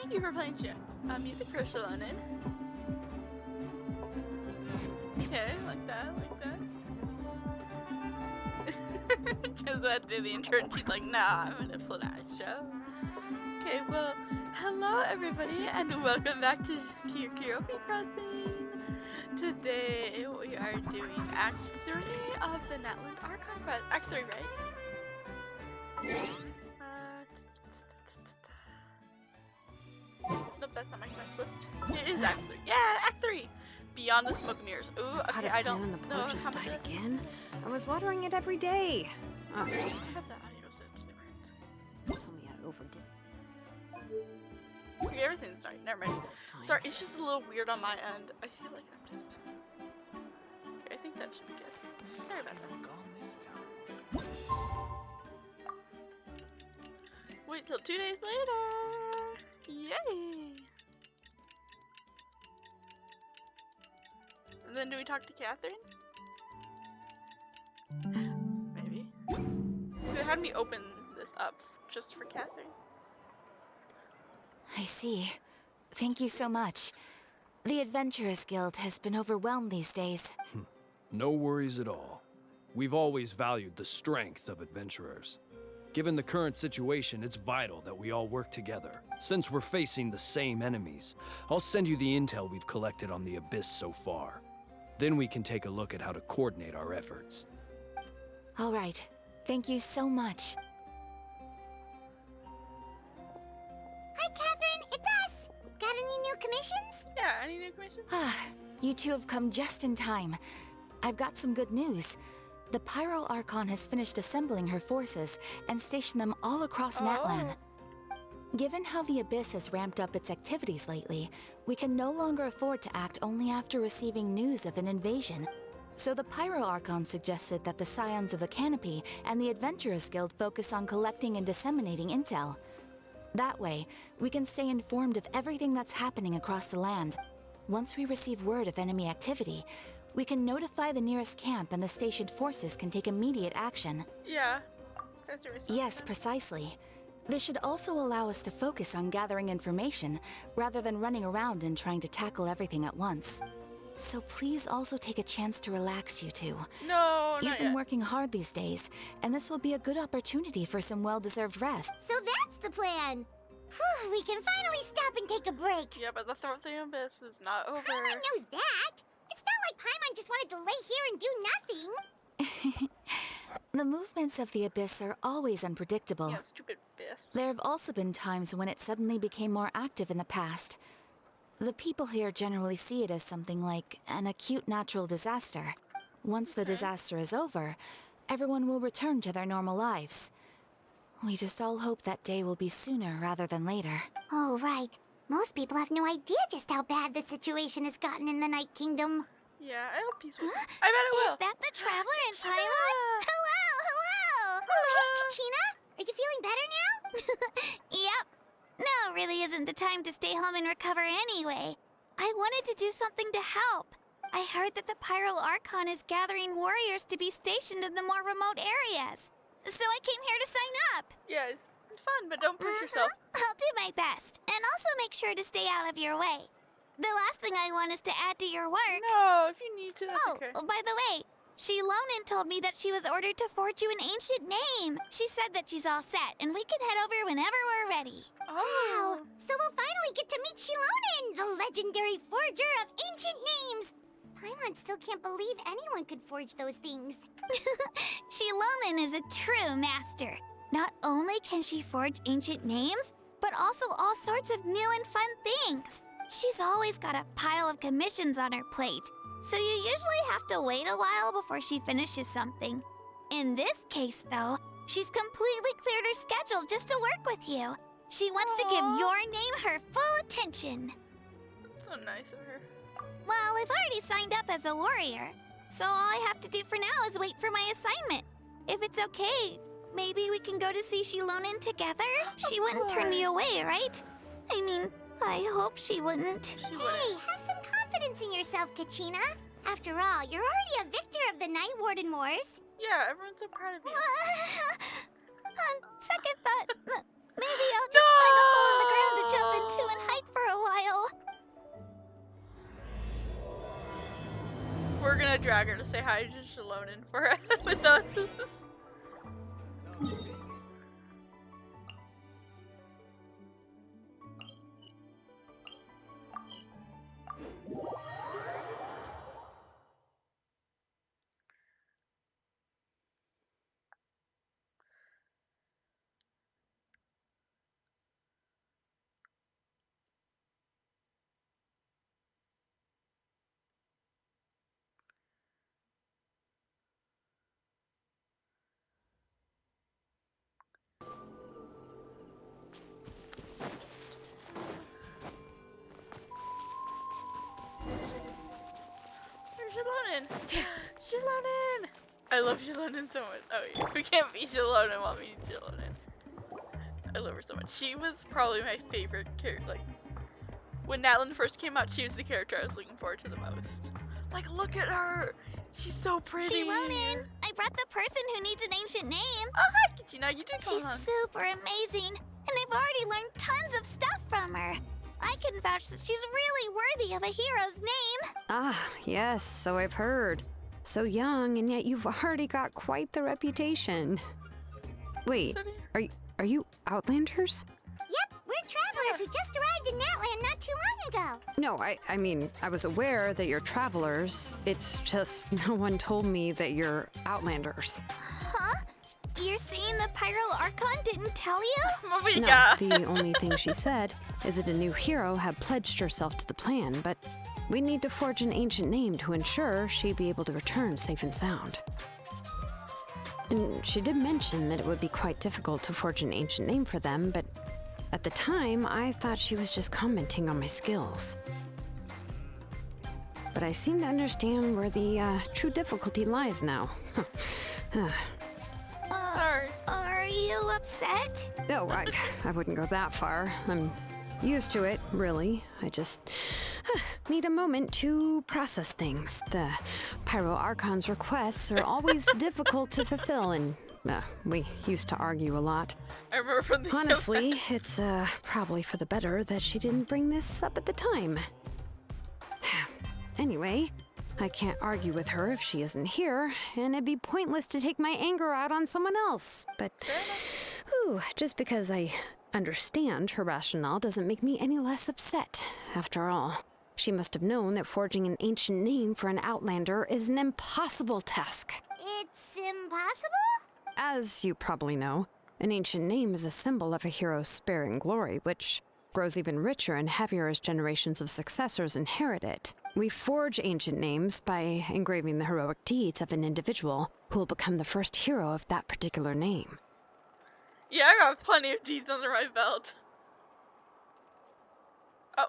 Thank you for playing music for Shalonen. Okay, like that. Just had to do the intro and she's like, nah, I'm in a flash show. Okay, well, hello everybody and welcome back to Kyopi Crossing. Today we are doing Act 3 of the Natlan Archon quest. Act 3, right? Nope, that's not my quest list. It is Act 3. Yeah, Act 3! Beyond the Smoke and Mirrors. Ooh, okay, I don't know how much died again. I was watering it every day. Oh. I have the audio set to different. Tell me I overdid. Okay, everything's right. Never mind. Sorry, it's just a little weird on my end. I feel like I'm just... Okay, I think that should be good. Sorry about that. Wait till 2 days later! Yay! And then do we talk to Catherine? Maybe. So how do we open this up just for Catherine? I see. Thank you so much. The Adventurers Guild has been overwhelmed these days. No worries at all. We've always valued the strength of adventurers. Given the current situation, it's vital that we all work together. Since we're facing the same enemies, I'll send you the intel we've collected on the Abyss so far. Then we can take a look at how to coordinate our efforts. All right. Thank you so much. Hi, Catherine. It's us. Got any new commissions? Yeah, any new questions? You two have come just in time. I've got some good news. The Pyro Archon has finished assembling her forces and stationed them all across Natlan. Given how the Abyss has ramped up its activities lately, we can no longer afford to act only after receiving news of an invasion. So the Pyro Archon suggested that the Scions of the Canopy and the Adventurers Guild focus on collecting and disseminating intel. That way, we can stay informed of everything that's happening across the land. Once we receive word of enemy activity, we can notify the nearest camp and the stationed forces can take immediate action. Yeah. That's your response. Yes, precisely. This should also allow us to focus on gathering information rather than running around and trying to tackle everything at once. So please also take a chance to relax, you two. No, You've not been yet. working hard these days, and this will be a good opportunity for some well-deserved rest. So that's the plan. Whew, we can finally stop and take a break. Yeah, but the Throat of the Abyss is not over. Paimon knows that. It's not like Paimon just wanted to lay here and do nothing. The movements of the Abyss are always unpredictable. Yeah, stupid Abyss. There have also been times when it suddenly became more active in the past. The people here generally see it as something like an acute natural disaster. Once the disaster is over, everyone will return to their normal lives. We just all hope that day will be sooner rather than later. Oh, right. Most people have no idea just how bad the situation has gotten in the Night Kingdom. Yeah, I hope peace will. I bet it will. Is that the Traveler and Paimon? Hello! Oh, hey, Kachina! Are you feeling better now? Yep. Now really isn't the time to stay home and recover anyway. I wanted to do something to help. I heard that the Pyro Archon is gathering warriors to be stationed in the more remote areas. So I came here to sign up. Yeah, it's fun, but don't push yourself. I'll do my best. And also make sure to stay out of your way. The last thing I want is to add to your work. No, if you need to, that's Oh, okay. by the way, Shilonen told me that she was ordered to forge you an ancient name. She said that she's all set, and we can head over whenever we're ready. Oh. Wow, so we'll finally get to meet Shilonen, the legendary forger of ancient names. Paimon still can't believe anyone could forge those things. Shilonen is a true master. Not only can she forge ancient names, but also all sorts of new and fun things. She's always got a pile of commissions on her plate, so you usually have to wait a while before she finishes something. In this case, though, she's completely cleared her schedule just to work with you. She wants to give your name her full attention. That's so nice of her. Well, I've already signed up as a warrior, so all I have to do for now is wait for my assignment. If it's okay, maybe we can go to see Shilonen together? She wouldn't turn me away, right? I mean, I hope she wouldn't. Hey, have some confidence in yourself, Kachina. After all, you're already a victor of the Night Warden Wars. Yeah, everyone's so proud of you. On second thought, maybe I'll just find a hole in the ground to jump into and gonna drag her to say hi to Shalonen for with us. Shalonen! Shalonen! I love Shalonen so much. Oh, yeah. We can't be Shalonen while meeting Shalonen. I love her so much. She was probably my favorite character. Like, when Natlan first came out, she was the character I was looking forward to the most. Like, look at her! She's so pretty! Shilonen, I brought the person who needs an ancient name. Oh, hi, Katina. You did come She's on. super amazing, and I've already learned tons of stuff from her. I can vouch that she's really worthy of a hero's name. Ah, yes, so I've heard. So young, and yet you've already got quite the reputation. Wait, are you Outlanders? Yep, we're travelers who just arrived in Natlan not too long ago. No, I mean, I was aware that you're travelers. It's just no one told me that you're Outlanders. Huh? You're saying the Pyro Archon didn't tell you? Oh my No, god. the only thing she said is that a new hero had pledged herself to the plan, but we need to forge an ancient name to ensure she'd be able to return safe and sound. And she did mention that it would be quite difficult to forge an ancient name for them, but at the time, I thought she was just commenting on my skills. But I seem to understand where the true difficulty lies now. Sorry. Are you upset? No, I wouldn't go that far. I'm used to it, really. I just need a moment to process things. The Pyro Archon's requests are always difficult to fulfill, and we used to argue a lot. I remember from the Honestly, it's probably for the better that she didn't bring this up at the time. Anyway, I can't argue with her if she isn't here, and it'd be pointless to take my anger out on someone else. But, just because I understand her rationale doesn't make me any less upset. After all, she must have known that forging an ancient name for an Outlander is an impossible task. It's impossible? As you probably know, an ancient name is a symbol of a hero's sparing glory, which grows even richer and heavier as generations of successors inherit it. We forge ancient names by engraving the heroic deeds of an individual who will become the first hero of that particular name. Yeah, I got plenty of deeds under my belt. Oh.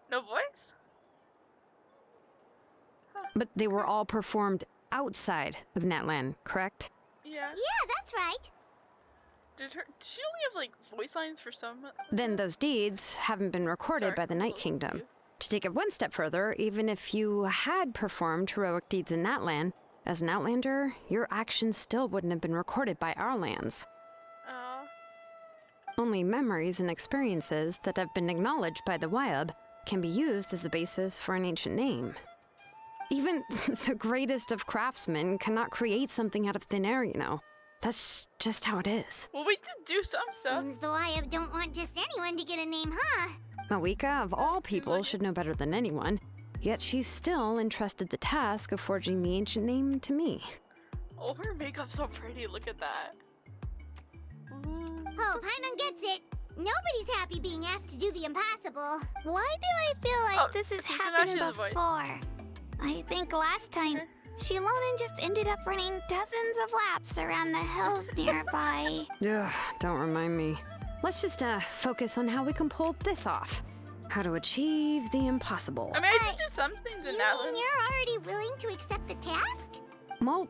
No voice? But they were all performed outside of Natlan, correct? Yeah. Yeah, that's right. Did she only have like voice lines for some? Then those deeds haven't been recorded Sorry, by the I'm a Night little Kingdom. confused. To take it one step further, even if you had performed heroic deeds in Natlan, as an Outlander, your actions still wouldn't have been recorded by our lands. Oh. Only memories and experiences that have been acknowledged by the Wyab can be used as a basis for an ancient name. Even the greatest of craftsmen cannot create something out of thin air, you know. That's just how it is. Well, we did do some stuff. Seems the Wyab don't want just anyone to get a name, huh? Mawika, of all people, should know better than anyone. Yet she's still entrusted the task of forging the ancient name to me. Oh, her makeup's so pretty. Look at that. Ooh. Oh, Paimon gets it. Nobody's happy being asked to do the impossible. Why do I feel like this has so now happened she has a voice. before? I think last time, Okay. Shilonen just ended up running dozens of laps around the hills nearby. Ugh, don't remind me. Let's just focus on how we can pull this off. How to achieve the impossible. I mean, I did do some things You in mean that one. you're already willing to accept the task? Well,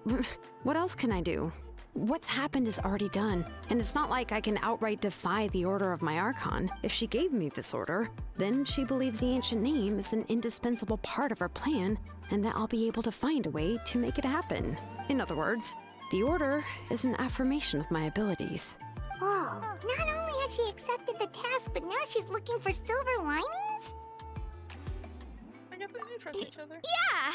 what else can I do? What's happened is already done, and it's not like I can outright defy the order of my Archon. If she gave me this order, then she believes the ancient name is an indispensable part of her plan, and that I'll be able to find a way to make it happen. In other words, the order is an affirmation of my abilities. Oh, not only has she accepted the task, but now she's looking for silver linings? I guess they do trust each other. Yeah!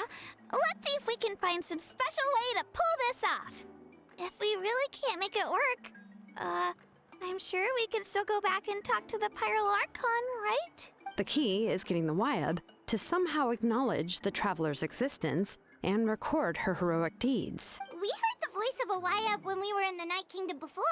Let's see if we can find some special way to pull this off. If we really can't make it work, I'm sure we can still go back and talk to the Pyral Archon, right? The key is getting the Wyab to somehow acknowledge the traveler's existence and record her heroic deeds. We heard the voice of a Wyab when we were in the Night Kingdom before.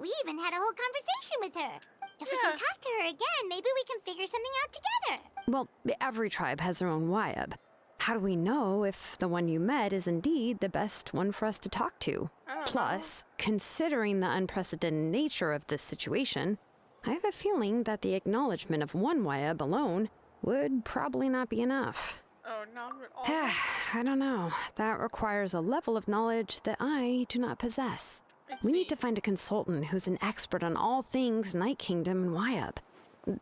We even had a whole conversation with her. If we can talk to her again, maybe we can figure something out together. Well, every tribe has their own Wyab. How do we know if the one you met is indeed the best one for us to talk to? Plus, considering the unprecedented nature of this situation, I have a feeling that the acknowledgement of one Wyab alone would probably not be enough. Oh, not at all. I don't know. That requires a level of knowledge that I do not possess. We need to find a consultant who's an expert on all things Night Kingdom and Wyab.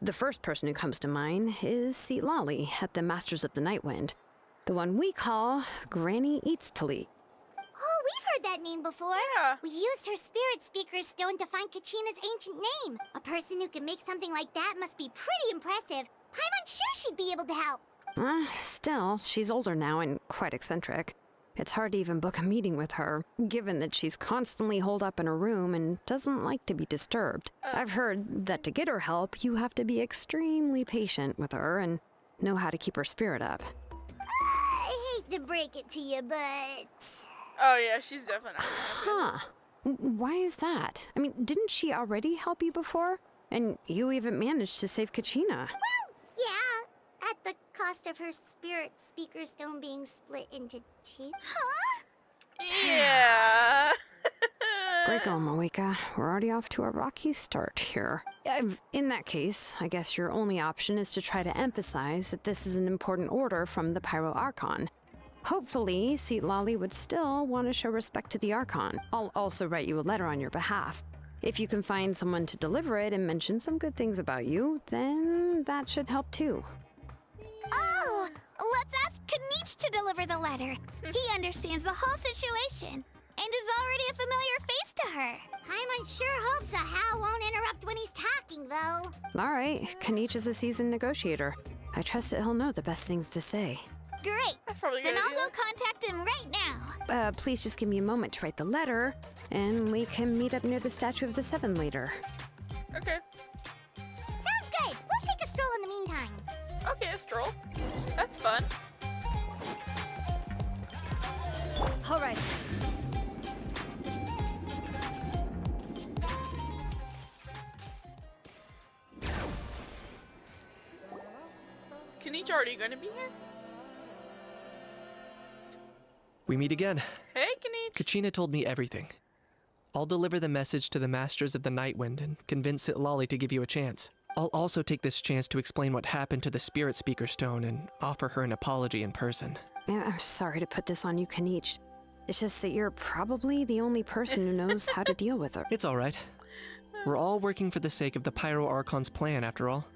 The first person who comes to mind is Lali at the Masters of the Nightwind, the one we call Granny Eatstali. Oh, we've heard that name before. Yeah. We used her spirit speaker stone to find Kachina's ancient name. A person who can make something like that must be pretty impressive. I'm unsure she'd be able to help. Still, she's older now and quite eccentric. It's hard to even book a meeting with her, given that she's constantly holed up in her room and doesn't like to be disturbed. I've heard that to get her help, you have to be extremely patient with her and know how to keep her spirit up. I hate to break it to you, but... Oh yeah, she's definitely not happy. Why is that? I mean, didn't she already help you before? And you even managed to save Kachina. Well, yeah, at the cost of her spirit speaker stone being split into two. Huh? Yeah. Break on, Moeka. We're already off to a rocky start here. In that case, I guess your only option is to try to emphasize that this is an important order from the Pyro Archon. Hopefully, Lali would still want to show respect to the Archon. I'll also write you a letter on your behalf. If you can find someone to deliver it and mention some good things about you, then that should help too. Oh, let's ask Kanich to deliver the letter. He understands the whole situation and is already a familiar face to her. I'm unsure hopes Hal won't interrupt when he's talking, though. All right, Kanich is a seasoned negotiator. I trust that he'll know the best things to say. Great. That's probably a good Then I'll idea. go contact him right now. Please just give me a moment to write the letter, and we can meet up near the Statue of the Seven later. Okay. Sounds good. We'll take a stroll in the meantime. Okay, a stroll. That's fun. All right. Is Kanich already going to be here? We meet again. Hey, Kanich. Kachina told me everything. I'll deliver the message to the Masters of the Nightwind and convince Lali to give you a chance. I'll also take this chance to explain what happened to the Spirit Speaker Stone and offer her an apology in person. Yeah, I'm sorry to put this on you, Kanich. It's just that you're probably the only person who knows how to deal with her. It's all right. We're all working for the sake of the Pyro Archon's plan, after all.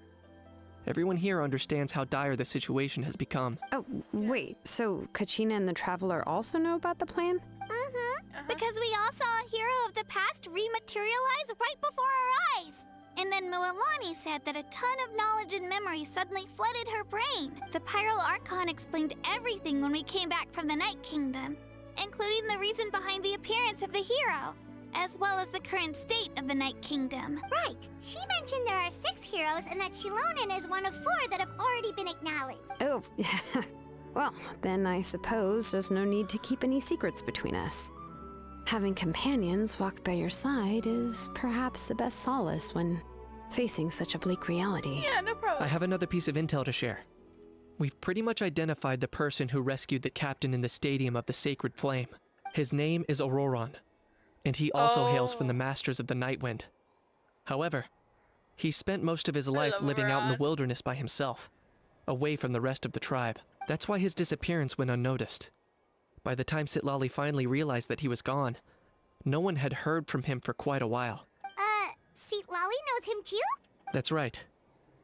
Everyone here understands how dire the situation has become. Oh, wait, so Kachina and the Traveler also know about the plan? Mm-hmm. Because we all saw a hero of the past rematerialize right before our eyes. And then Mualani said that a ton of knowledge and memory suddenly flooded her brain. The Pyral Archon explained everything when we came back from the Night Kingdom, including the reason behind the appearance of the hero, as well as the current state of the Night Kingdom. Right. She mentioned there are 6 heroes and that Shilonen is one of 4 that have already been acknowledged. Oh, well, then I suppose there's no need to keep any secrets between us. Having companions walk by your side is perhaps the best solace when facing such a bleak reality. Yeah, no problem. I have another piece of intel to share. We've pretty much identified the person who rescued the captain in the Stadium of the Sacred Flame. His name is Auroron, and he also hails from the Masters of the Nightwind. However, he spent most of his life love living out in the Auroron. wilderness by himself, away from the rest of the tribe. That's why his disappearance went unnoticed. By the time Sitlali finally realized that he was gone, no one had heard from him for quite a while. Seat Lolly knows him too? That's right.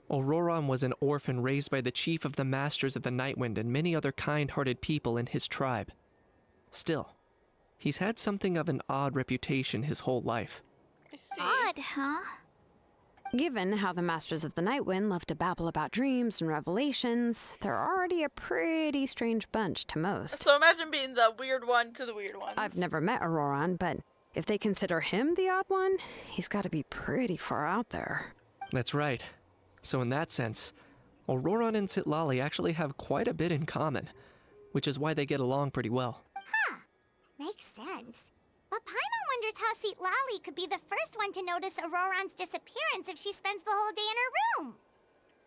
Auroron was an orphan raised by the chief of the Masters of the Nightwind and many other kind-hearted people in his tribe. Still, he's had something of an odd reputation his whole life. I see. Odd. odd, huh? Given how the Masters of the Night Wind love to babble about dreams and revelations, they're already a pretty strange bunch to most. So imagine being the weird one to the weird ones. I've never met Auroron, but if they consider him the odd one, he's got to be pretty far out there. That's right. So in that sense, Auroron and Citlali actually have quite a bit in common, which is why they get along pretty well. Makes sense. But Paimon wonders how Citlali could be the first one to notice Auroron's disappearance if she spends the whole day in her room.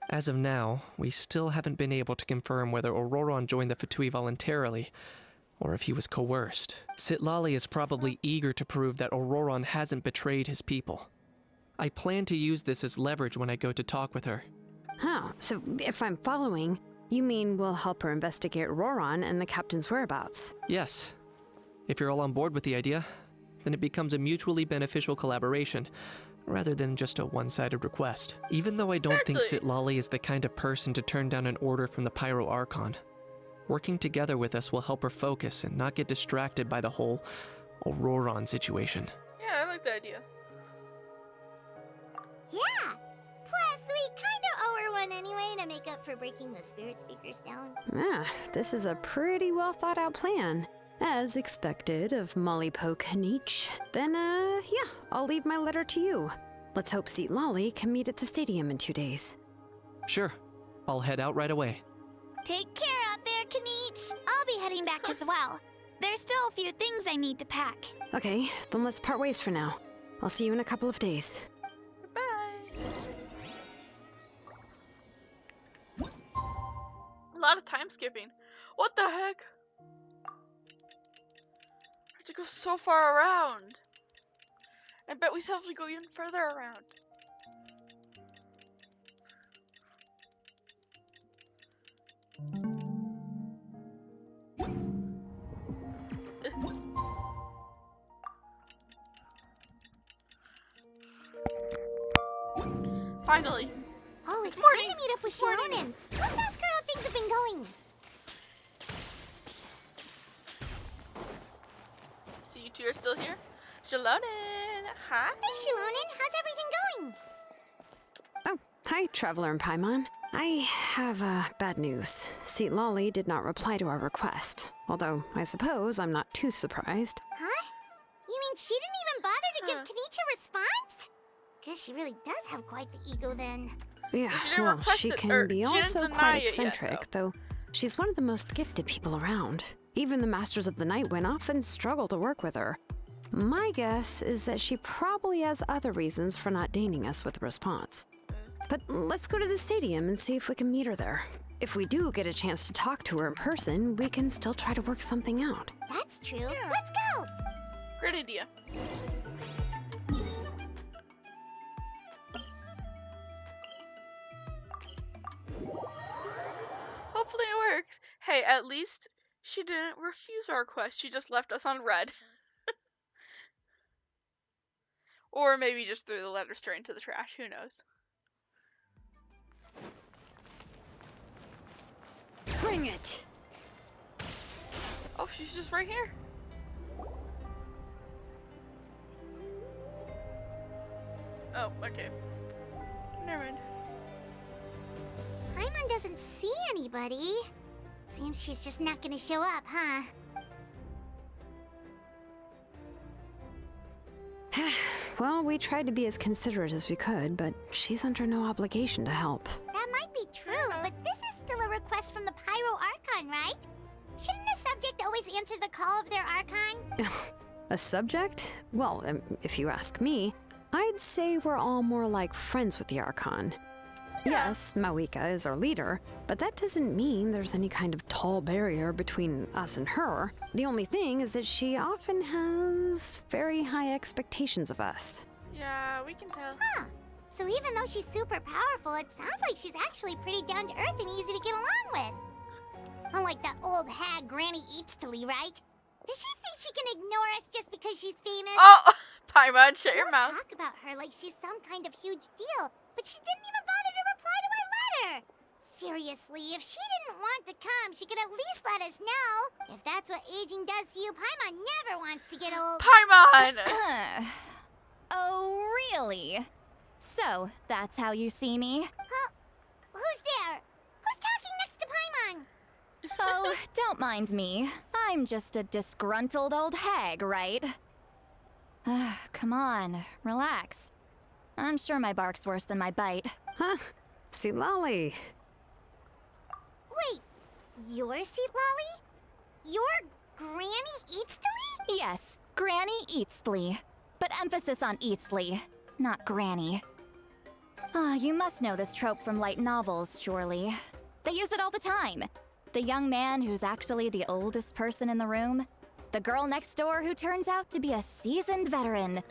As of now, we still haven't been able to confirm whether Auroron joined the Fatui voluntarily, or if he was coerced. Citlali is probably eager to prove that Auroron hasn't betrayed his people. I plan to use this as leverage when I go to talk with her. Oh, so if I'm following, you mean we'll help her investigate Auroron and the captain's whereabouts? Yes. If you're all on board with the idea, then it becomes a mutually beneficial collaboration, rather than just a one-sided request. Even though I don't think Citlali is the kind of person to turn down an order from the Pyro Archon, working together with us will help her focus and not get distracted by the whole Auroron situation. Yeah, I like the idea. Yeah. Plus, we kind of owe her one anyway to make up for breaking the spirit speakers down. This is a pretty well thought out plan. As expected of Molly Poke Nietzsche. Then, yeah, I'll leave my letter to you. Let's hope Citlali can meet at the stadium in 2 days. Sure. I'll head out right away. Take care out there, Kanich. I'll be heading back as well. There's still a few things I need to pack. Okay, then let's part ways for now. I'll see you in a couple of days. Bye. A lot of time skipping. What the heck? I have to go so far around. I bet we still have to go even further around. Finally. Oh, it's Morning. time to meet up with Shilonen. Let's ask her how things have been going. So you two are still here? Shilonen, hi. Hey, Shilonen, how's everything going? Oh, hi, Traveler and Paimon. I have, bad news. Citlali did not reply to our request. Although, I suppose I'm not too surprised. Huh? You mean she didn't even bother to give Huh. Kanich a response? Guess she really does have quite the ego then. Yeah, She didn't well, request she it, can or be she didn't also deny quite it yet, eccentric, though she's one of the most gifted people around. Even the Masters of the Night Wind often struggle to work with her. My guess is that she probably has other reasons for not deigning us with a response. But let's go to the stadium and see if we can meet her there. If we do get a chance to talk to her in person, we can still try to work something out. That's true. Let's go! Great idea. Hopefully it works. Hey, at least she didn't refuse our request. She just left us on red. Or maybe just threw the letter straight into the trash. Who knows? Bring it! Oh, she's just right here. Oh, okay. Never mind. Paimon doesn't see anybody. Seems she's just not gonna show up, huh? Well, we tried to be as considerate as we could, but she's under no obligation to help. That might be true, but this is still a request from the Pyro Archon, right? Shouldn't a subject always answer the call of their Archon? A subject? Well, if you ask me, I'd say we're all more like friends with the Archon. Yes, Mawika is our leader, but that doesn't mean there's any kind of tall barrier between us and her. The only thing is that she often has very high expectations of us. Yeah, we can tell. Huh. So even though she's super powerful, it sounds like she's actually pretty down to earth and easy to get along with. Unlike that old hag Granny Eatstily, right? Does she think she can ignore us just because she's famous? Oh, Paimon, shut your We'll mouth. talk about her like she's some kind of huge deal, but she didn't even bother to reply to our letter. Seriously, if she didn't want to come, she could at least let us know. If that's what aging does to you, Paimon never wants to get old. Paimon! Oh, Really? So, that's how you see me? Who's there? Who's talking next to Paimon? Oh, don't mind me. I'm just a disgruntled old hag, right? Come on, relax. I'm sure my bark's worse than my bite. Huh? See, Lolly. Wait, you're Seat Lolly? You're Granny Eatsley? Yes, Granny Eatsley. But emphasis on Eatsley, not Granny. You must know this trope from light novels, surely. They use it all the time. The young man who's actually the oldest person in the room. The girl next door who turns out to be a seasoned veteran.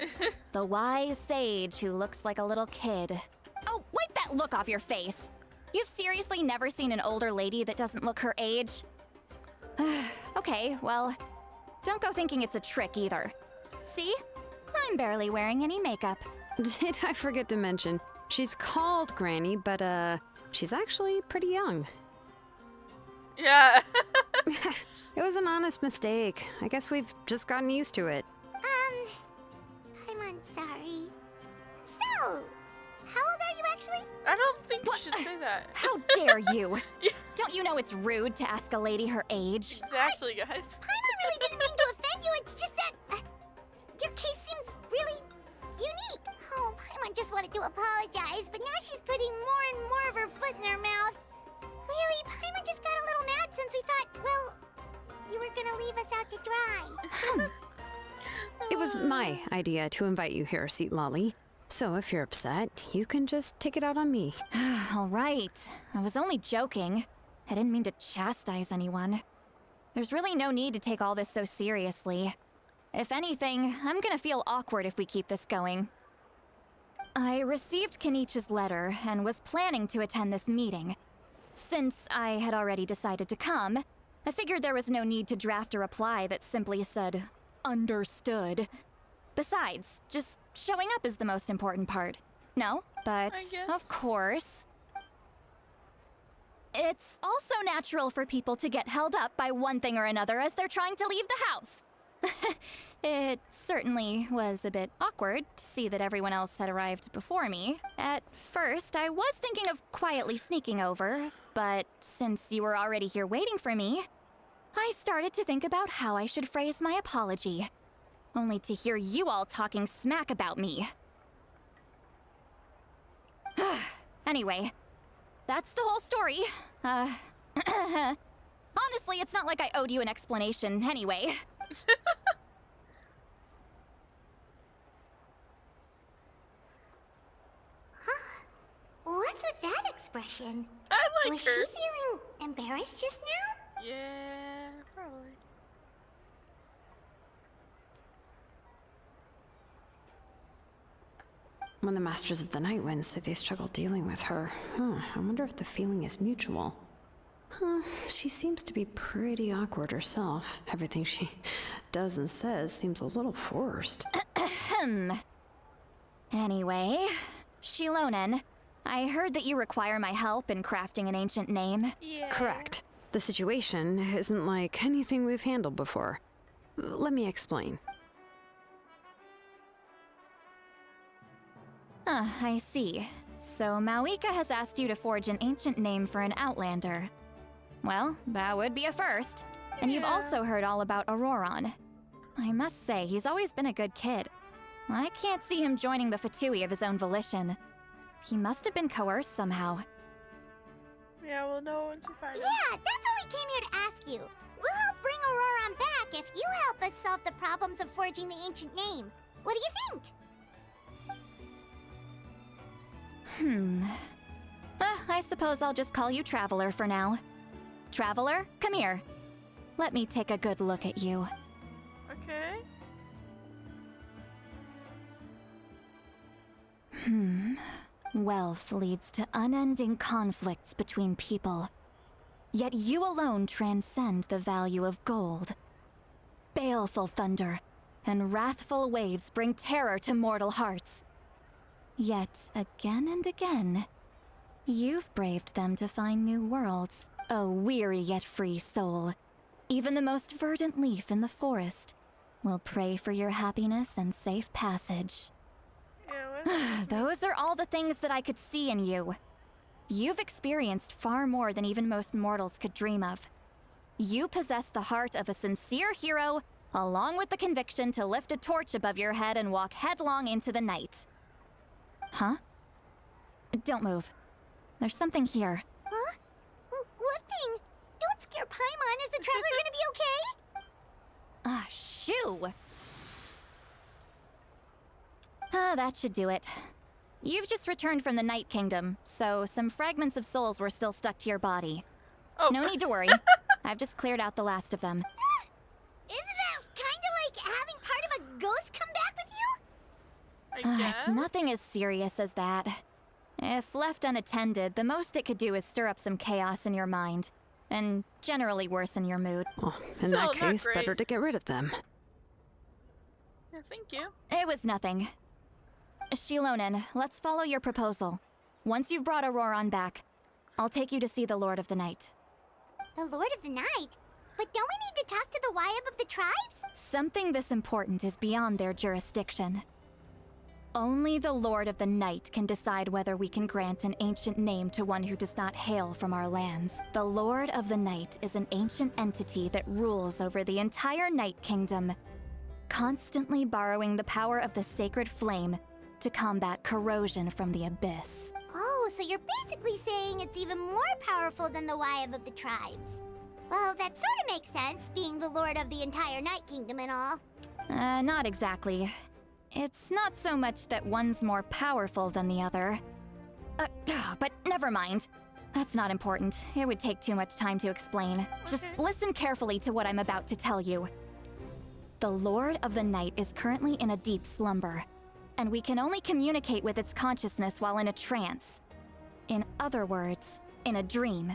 The wise sage who looks like a little kid. Oh, wipe that look off your face! You've seriously never seen an older lady that doesn't look her age? Okay, well, don't go thinking it's a trick either. See? I'm barely wearing any makeup. Did I forget to mention, she's called Granny, but she's actually pretty young. Yeah. It was an honest mistake. I guess we've just gotten used to it. Paimon, sorry. So, how old are you actually? I don't think What? you should say that. How dare you? Yeah. Don't you know it's rude to ask a lady her age? Exactly, guys. Paimon really didn't mean to offend you. It's just that your case seems really unique. Oh, Paimon just wanted to apologize, but now she's putting more and more of her foot in her mouth. Really, Paimon just got a little mad since we thought, well, you were gonna leave us out to dry. It was my idea to invite you here, Seat Lolly. So if you're upset, you can just take it out on me. All right. I was only joking. I didn't mean to chastise anyone. There's really no need to take all this so seriously. If anything, I'm gonna feel awkward if we keep this going. I received Kenichi's letter and was planning to attend this meeting. Since I had already decided to come, I figured there was no need to draft a reply that simply said, "Understood." Besides, just showing up is the most important part. No, but I guess. of course. It's also natural for people to get held up by one thing or another as they're trying to leave the house. It certainly was a bit awkward to see that everyone else had arrived before me. At first, I was thinking of quietly sneaking over, but since you were already here waiting for me, I started to think about how I should phrase my apology. Only to hear you all talking smack about me. Anyway, that's the whole story. Honestly, it's not like I owed you an explanation anyway. What's with that expression? I like Was her. she feeling embarrassed just now? Yeah, probably. When the Masters of the Night Wind said they struggled dealing with her, I wonder if the feeling is mutual. She seems to be pretty awkward herself. Everything she does and says seems a little forced. Anyway, Shilonen, I heard that you require my help in crafting an ancient name. Yeah. Correct. The situation isn't like anything we've handled before. Let me explain. I see. So Mawika has asked you to forge an ancient name for an Outlander. Well, that would be a first. And you've Yeah. also heard all about Auroron. I must say, he's always been a good kid. I can't see him joining the Fatui of his own volition. He must have been coerced somehow. Yeah, we'll know once we find out. Yeah, that's why we came here to ask you. We'll help bring Auroron back if you help us solve the problems of forging the ancient name. What do you think? I suppose I'll just call you Traveler for now. Traveler, come here. Let me take a good look at you. Okay. Wealth leads to unending conflicts between people. Yet you alone transcend the value of gold. Baleful thunder and wrathful waves bring terror to mortal hearts. Yet again and again, you've braved them to find new worlds. A weary yet free soul. Even the most verdant leaf in the forest will pray for your happiness and safe passage. Yeah, What does that mean? Those are all the things that I could see in you. You've experienced far more than even most mortals could dream of. You possess the heart of a sincere hero, along with the conviction to lift a torch above your head and walk headlong into the night. Huh? Don't move. There's something here. Huh? What thing? Don't scare Paimon. Is the traveler gonna be okay? Ah, shoo! Ah, that should do it. You've just returned from the Night Kingdom, so some fragments of souls were still stuck to your body. Oh. No need to worry. I've just cleared out the last of them. Isn't that kinda like having part of a ghost come back with you? I guess. It's nothing as serious as that. If left unattended, the most it could do is stir up some chaos in your mind, and generally worsen your mood. Oh, in Still that not case, great. better to get rid of them. Yeah, thank you. It was nothing. Shilonen, let's follow your proposal. Once you've brought Auroron back, I'll take you to see the Lord of the Night. The Lord of the Night? But don't we need to talk to the Wyab of the tribes? Something this important is beyond their jurisdiction. Only the Lord of the Night can decide whether we can grant an ancient name to one who does not hail from our lands. The Lord of the Night is an ancient entity that rules over the entire Night Kingdom, constantly borrowing the power of the sacred flame to combat corrosion from the abyss. Oh, so you're basically saying it's even more powerful than the Wyab of the tribes. Well, that sort of makes sense, being the lord of the entire Night Kingdom and all. Not exactly. It's not so much that one's more powerful than the other. But never mind. That's not important. It would take too much time to explain. Just Okay. listen carefully to what I'm about to tell you. The Lord of the Night is currently in a deep slumber, and we can only communicate with its consciousness while in a trance. In other words, in a dream.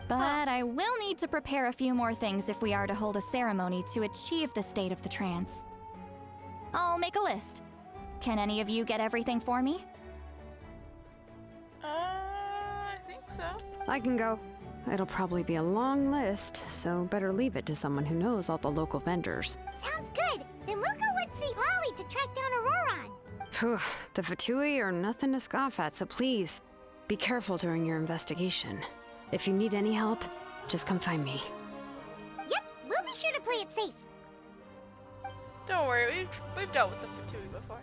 But I will need to prepare a few more things if we are to hold a ceremony to achieve the state of the trance. I'll make a list. Can any of you get everything for me? I think so. I can go. It'll probably be a long list, so better leave it to someone who knows all the local vendors. Sounds good. Then we'll go with St. Lolly to track down Auroron. Phew, the Fatui are nothing to scoff at, so please, be careful during your investigation. If you need any help, just come find me. Yep, we'll be sure to play it safe. Don't worry, we've dealt with the Fatui before.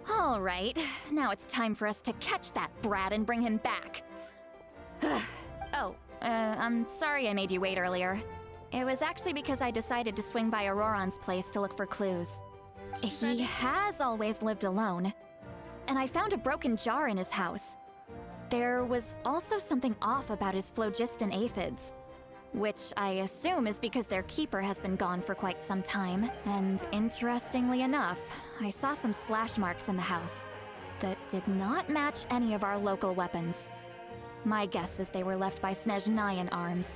All right, now it's time for us to catch that brat and bring him back. I'm sorry I made you wait earlier. It was actually because I decided to swing by Auroron's place to look for clues. He has always lived alone, and I found a broken jar in his house. There was also something off about his phlogiston aphids, which I assume is because their keeper has been gone for quite some time. And interestingly enough, I saw some slash marks in the house that did not match any of our local weapons. My guess is they were left by Snezhnayan arms.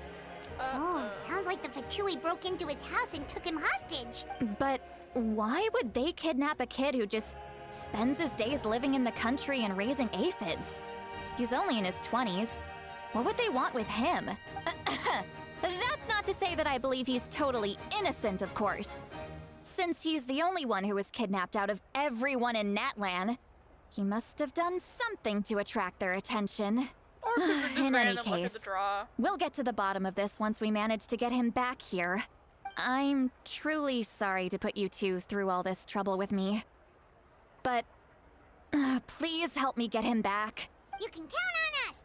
Oh, sounds like the Fatui broke into his house and took him hostage. But why would they kidnap a kid who just spends his days living in the country and raising aphids? He's only in his 20s. What would they want with him? That's not to say that I believe he's totally innocent, of course. Since he's the only one who was kidnapped out of everyone in Natlan, he must have done something to attract their attention. Or if we were just In any random luck case, at the draw. we'll get to the bottom of this once we manage to get him back here. I'm truly sorry to put you two through all this trouble with me. But please help me get him back. You can count on us.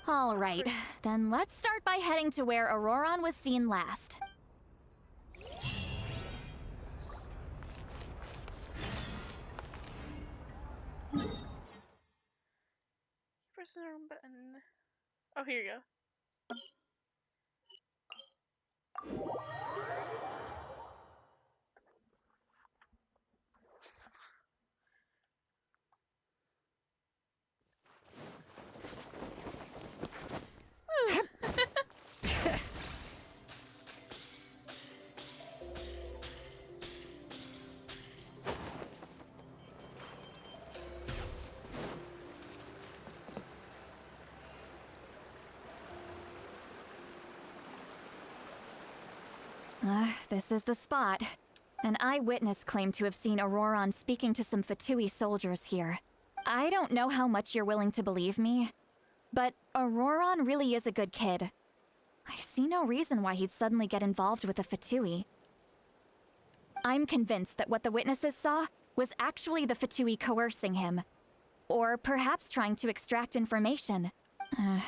All right, then let's start by heading to where Auroron was seen last. Press the wrong button. Oh, here you go. This is the spot. An eyewitness claimed to have seen Auroron speaking to some Fatui soldiers here. I don't know how much you're willing to believe me, but Auroron really is a good kid. I see no reason why he'd suddenly get involved with a Fatui. I'm convinced that what the witnesses saw was actually the Fatui coercing him. Or perhaps trying to extract information.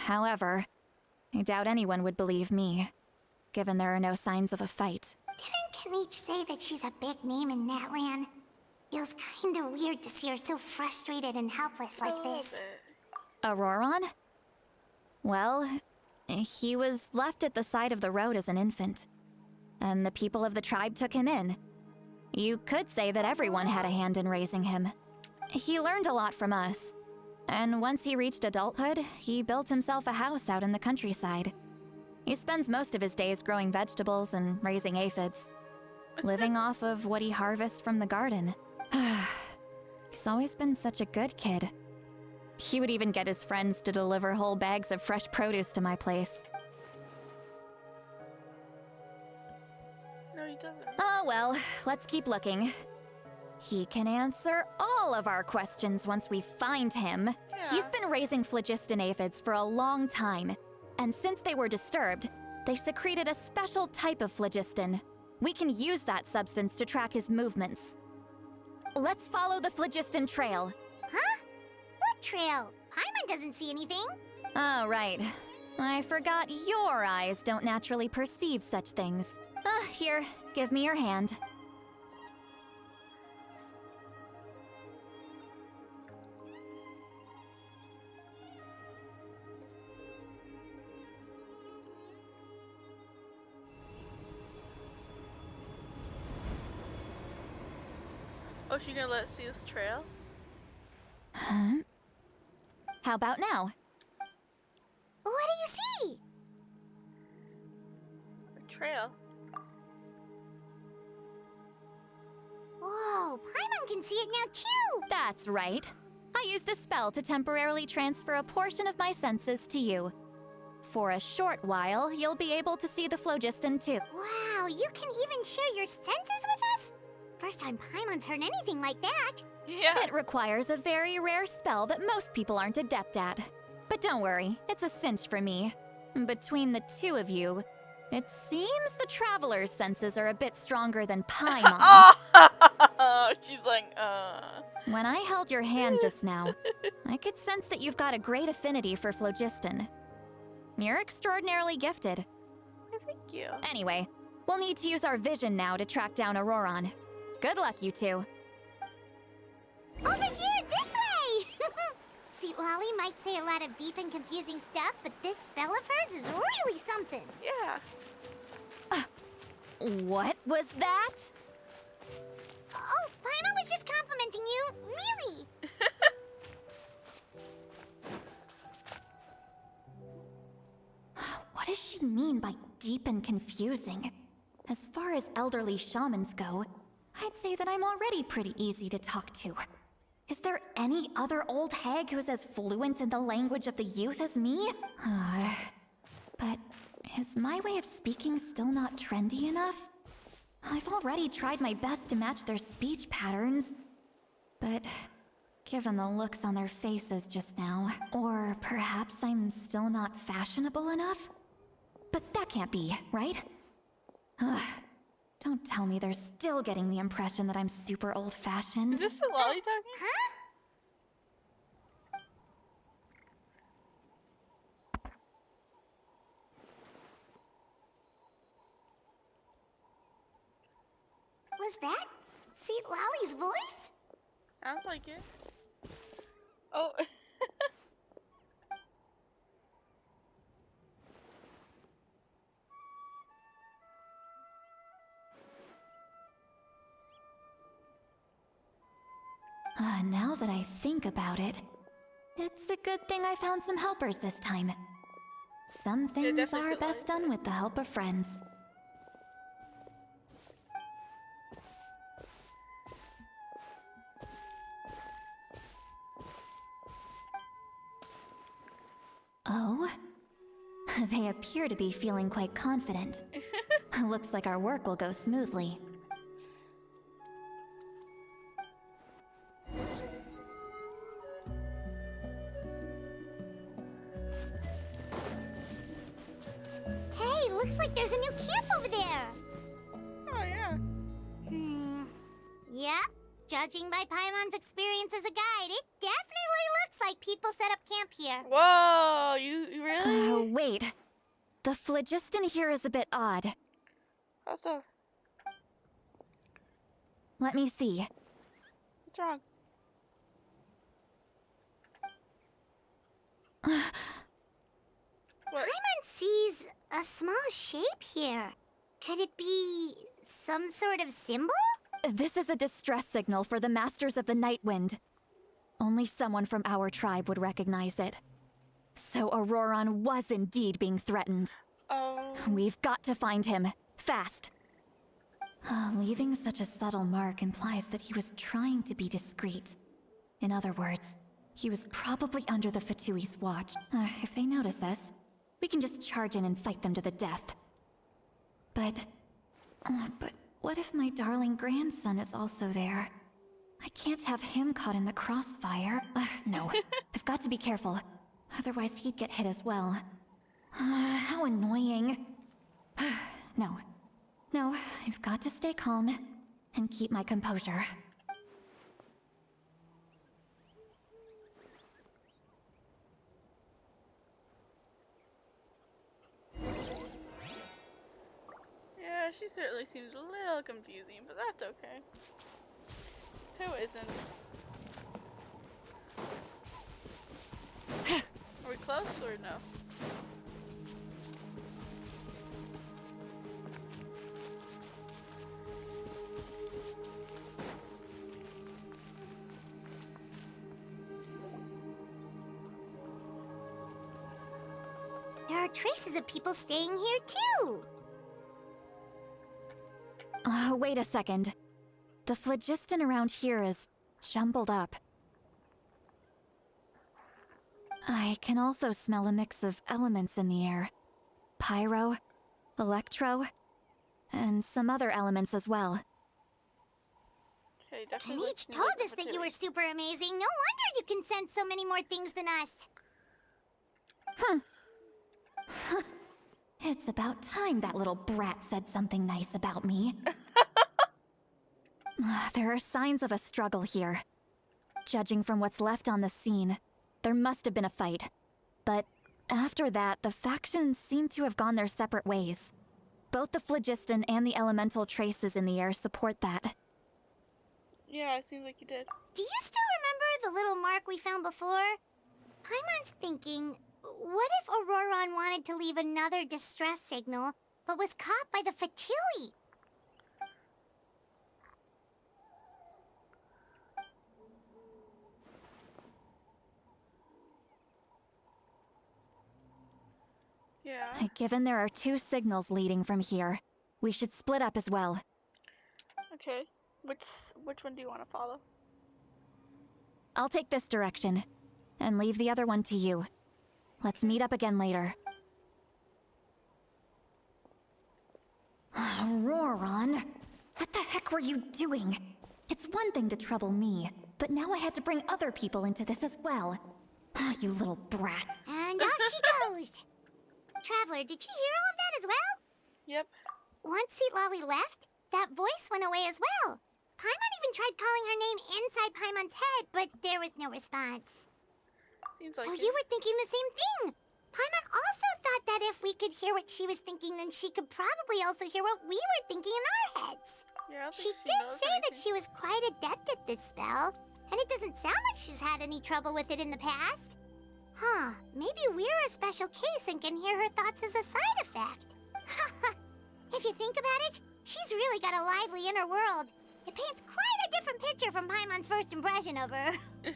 However, I doubt anyone would believe me, given there are no signs of a fight. Didn't Kanich say that she's a big name in Natlan? Feels kinda weird to see her so frustrated and helpless like this. Auroron? Well, he was left at the side of the road as an infant. And the people of the tribe took him in. You could say that everyone had a hand in raising him. He learned a lot from us. And once he reached adulthood, he built himself a house out in the countryside. He spends most of his days growing vegetables and raising aphids, living off of what he harvests from the garden. He's always been such a good kid. He would even get his friends to deliver whole bags of fresh produce to my place. No, he doesn't. Oh well, let's keep looking. He can answer all of our questions once we find him. Yeah. He's been raising phlogiston aphids for a long time. And since they were disturbed, they secreted a special type of phlogiston. We can use that substance to track his movements. Let's follow the phlogiston trail. Huh? What trail? Paimon doesn't see anything. Oh, right. I forgot your eyes don't naturally perceive such things. Here, give me your hand. Oh, she gonna let us see this trail? Huh? How about now? What do you see? A trail. Whoa, Paimon can see it now too! That's right. I used a spell to temporarily transfer a portion of my senses to you. For a short while, you'll be able to see the phlogiston too. Wow, you can even share your senses with us? First time Paimon's heard anything like that. Yeah. It requires a very rare spell that most people aren't adept at. But don't worry, it's a cinch for me. Between the two of you, it seems the traveler's senses are a bit stronger than Paimon's. Oh, she's like, When I held your hand just now, I could sense that you've got a great affinity for phlogiston. You're extraordinarily gifted. Thank you. Anyway, we'll need to use our vision now to track down Auroron. Good luck, you two. Over here, this way! See, Lolly might say a lot of deep and confusing stuff, but this spell of hers is really something. Yeah. What was that? Oh, Paimon was just complimenting you. Really? What does she mean by deep and confusing? As far as elderly shamans go, I'd say that I'm already pretty easy to talk to. Is there any other old hag who's as fluent in the language of the youth as me? But is my way of speaking still not trendy enough? I've already tried my best to match their speech patterns. But given the looks on their faces just now, or perhaps I'm still not fashionable enough? But that can't be, right? Don't tell me they're still getting the impression that I'm super old-fashioned. Is this the Lolly talking? Huh? Was that Seat Lolly's voice? Sounds like it. Oh. Now that I think about it, it's a good thing I found some helpers this time. Some things definitely are feel best like done this. with the help of friends. Oh? They appear to be feeling quite confident. Looks like our work will go smoothly. like there's a new camp over there. Oh, yeah. Yep. Judging by Paimon's experience as a guide, it definitely looks like people set up camp here. Whoa, you really? Wait. The phlogiston here is a bit odd. Also, Let me see. what's wrong? What? Paimon sees a small shape here. Could it be some sort of symbol? This is a distress signal for the Masters of the Night Wind. Only someone from our tribe would recognize it. So Auroron was indeed being threatened. Oh. We've got to find him. Fast. Leaving such a subtle mark implies that he was trying to be discreet. In other words, he was probably under the Fatui's watch. If they notice us, we can just charge in and fight them to the death. But what if my darling grandson is also there? I can't have him caught in the crossfire. No, I've got to be careful. Otherwise he'd get hit as well. How annoying. No, I've got to stay calm and keep my composure. Yeah, she certainly seems a little confusing, but that's okay. Who isn't? Are we close or no? There are traces of people staying here too. Wait a second. The phlogiston around here is jumbled up. I can also smell a mix of elements in the air. Pyro, electro, and some other elements as well. Okay, definitely. Kanich told us that you were super amazing. No wonder you can sense so many more things than us. It's about time that little brat said something nice about me. There are signs of a struggle here. Judging from what's left on the scene, there must have been a fight. But after that, the factions seem to have gone their separate ways. Both the phlogiston and the elemental traces in the air support that. Yeah, it seems like you did. Do you still remember the little mark we found before? Paimon's thinking, what if Auroron wanted to leave another distress signal, but was caught by the Fatui? Yeah. Given there are 2 signals leading from here, we should split up as well. Okay. Which one do you want to follow? I'll take this direction, and leave the other one to you. Let's meet up again later. Auroron, what the heck were you doing? It's one thing to trouble me, but now I had to bring other people into this as well. You little brat. And off she goes. Traveler, did you hear all of that as well? Yep. Once Seatlolly left, that voice went away as well. Paimon even tried calling her name inside Paimon's head, but there was no response. Seems like So it. you were thinking the same thing. Paimon also thought that if we could hear what she was thinking, then she could probably also hear what we were thinking in our heads. Yeah, I don't She think did knows say that anything. she was quite adept at this spell, and it doesn't sound like she's had any trouble with it in the past. Huh, maybe we're a special case and can hear her thoughts as a side effect. If you think about it, she's really got a lively inner world. It paints quite a different picture from Paimon's first impression of her. Yeah,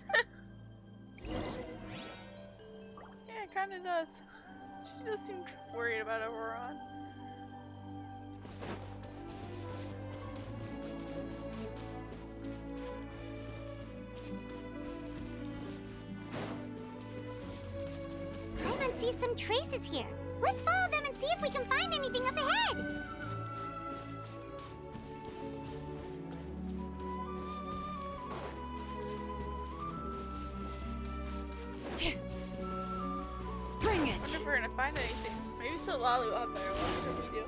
it kind of does. She does seem worried about Auroron. Paimon sees some traces here. Let's follow them and see if we can find anything up ahead. Bring I wonder if we're gonna find anything. Maybe just a lollipop there. What should we do?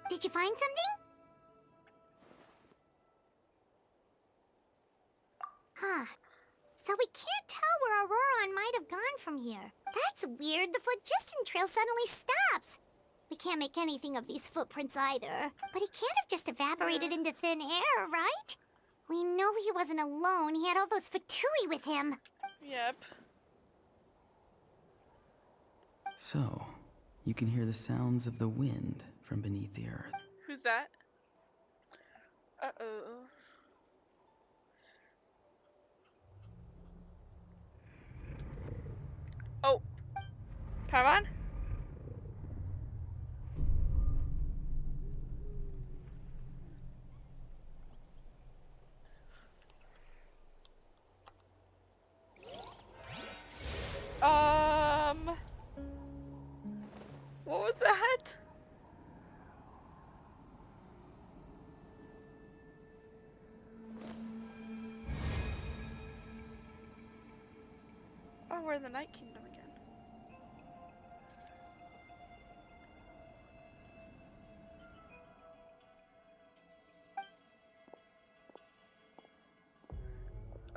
Did you find something? Huh. So we can't tell where Auroron might have gone from here. That's weird. The phlogiston trail suddenly stops. We can't make anything of these footprints either. But he can't have just evaporated into thin air, right? We know he wasn't alone. He had all those Fatui with him. Yep. So, you can hear the sounds of the wind from beneath the earth. Who's that? Uh-oh. Oh. Paimon? What was that? Oh, we're in the Night Kingdom again.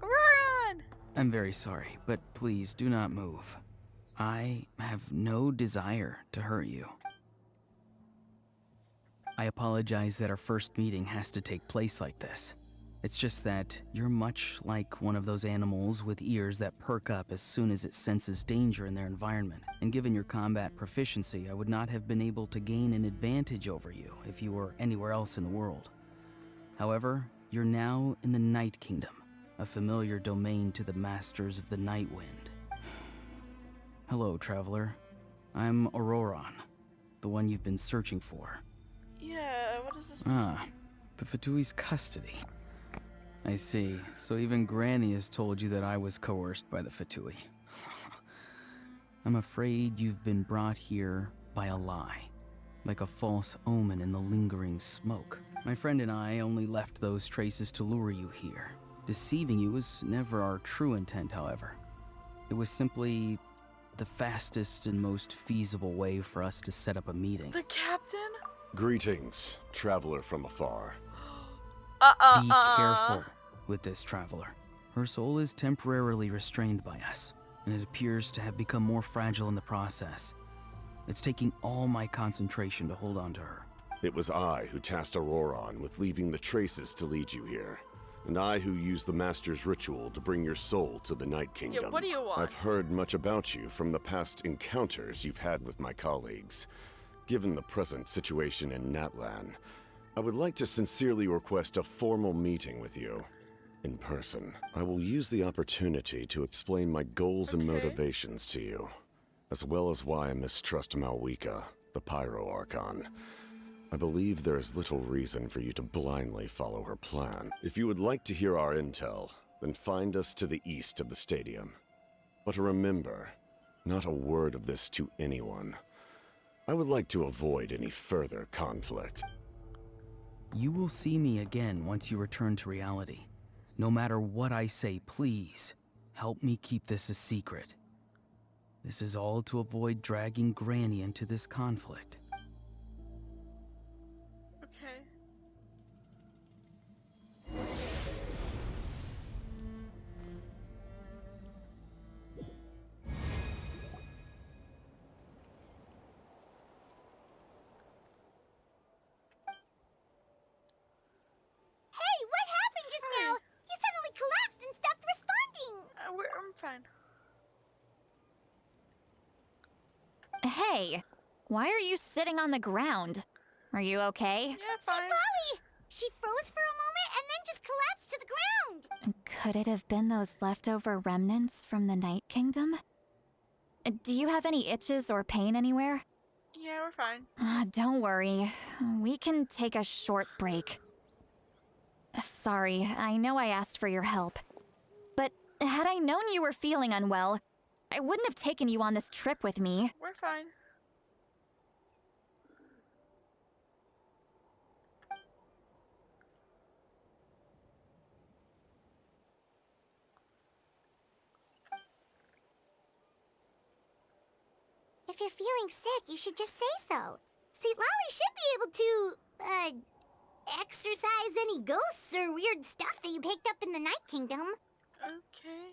Auroron! I'm very sorry, but please do not move. I have no desire to hurt you. I apologize that our first meeting has to take place like this. It's just that you're much like one of those animals with ears that perk up as soon as it senses danger in their environment. And given your combat proficiency, I would not have been able to gain an advantage over you if you were anywhere else in the world. However, you're now in the Night Kingdom, a familiar domain to the Masters of the Night Wind. Hello, traveler. I'm Auroron, the one you've been searching for. Yeah, what does this mean? Ah, the Fatui's custody. I see. So even Granny has told you that I was coerced by the Fatui. I'm afraid you've been brought here by a lie, like a false omen in the lingering smoke. My friend and I only left those traces to lure you here. Deceiving you was never our true intent, however. It was simply the fastest and most feasible way for us to set up a meeting. The captain? Greetings, traveler from afar. Be careful with this traveler. Her soul is temporarily restrained by us, and it appears to have become more fragile in the process. It's taking all my concentration to hold on to her. It was I who tasked Auroron with leaving the traces to lead you here, and I who used the Master's ritual to bring your soul to the Night Kingdom. Yeah, what do you want? I've heard much about you from the past encounters you've had with my colleagues. Given the present situation in Natlan, I would like to sincerely request a formal meeting with you. In person. I will use the opportunity to explain my goals and motivations to you, as well as why I mistrust Malwika, the Pyro Archon. I believe there is little reason for you to blindly follow her plan. If you would like to hear our intel, then find us to the east of the stadium. But remember, not a word of this to anyone. I would like to avoid any further conflict. You will see me again once you return to reality. No matter what I say, please, help me keep this a secret. This is all to avoid dragging Granny into this conflict. Okay. Hey, what happened just now? You suddenly collapsed and stopped responding. I'm fine. Hey, why are you sitting on the ground? Are you okay? Yeah, fine. Molly! She froze for a moment and then just collapsed to the ground. Could it have been those leftover remnants from the Night Kingdom? Do you have any itches or pain anywhere? Yeah, we're fine. Don't worry. We can take a short break. Sorry, I know I asked for your help. But had I known you were feeling unwell, I wouldn't have taken you on this trip with me. We're fine. If you're feeling sick, you should just say so. St. Lolly should be able to, exorcise any ghosts or weird stuff that you picked up in the Night Kingdom. Okay.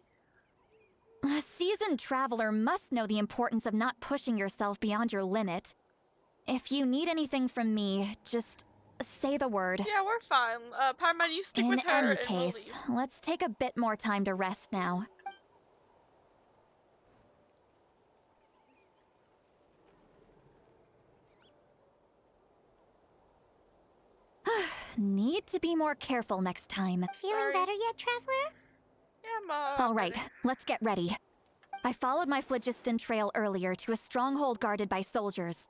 A seasoned traveler must know the importance of not pushing yourself beyond your limit. If you need anything from me, just say the word. Yeah, we're fine. Paimon, you stick In with her any and we'll case, leave. let's take a bit more time to rest now. Need to be more careful next time. Feeling Sorry. better yet, Traveler? Yeah, Mom. All right, let's get ready. I followed my phlogiston trail earlier to a stronghold guarded by soldiers.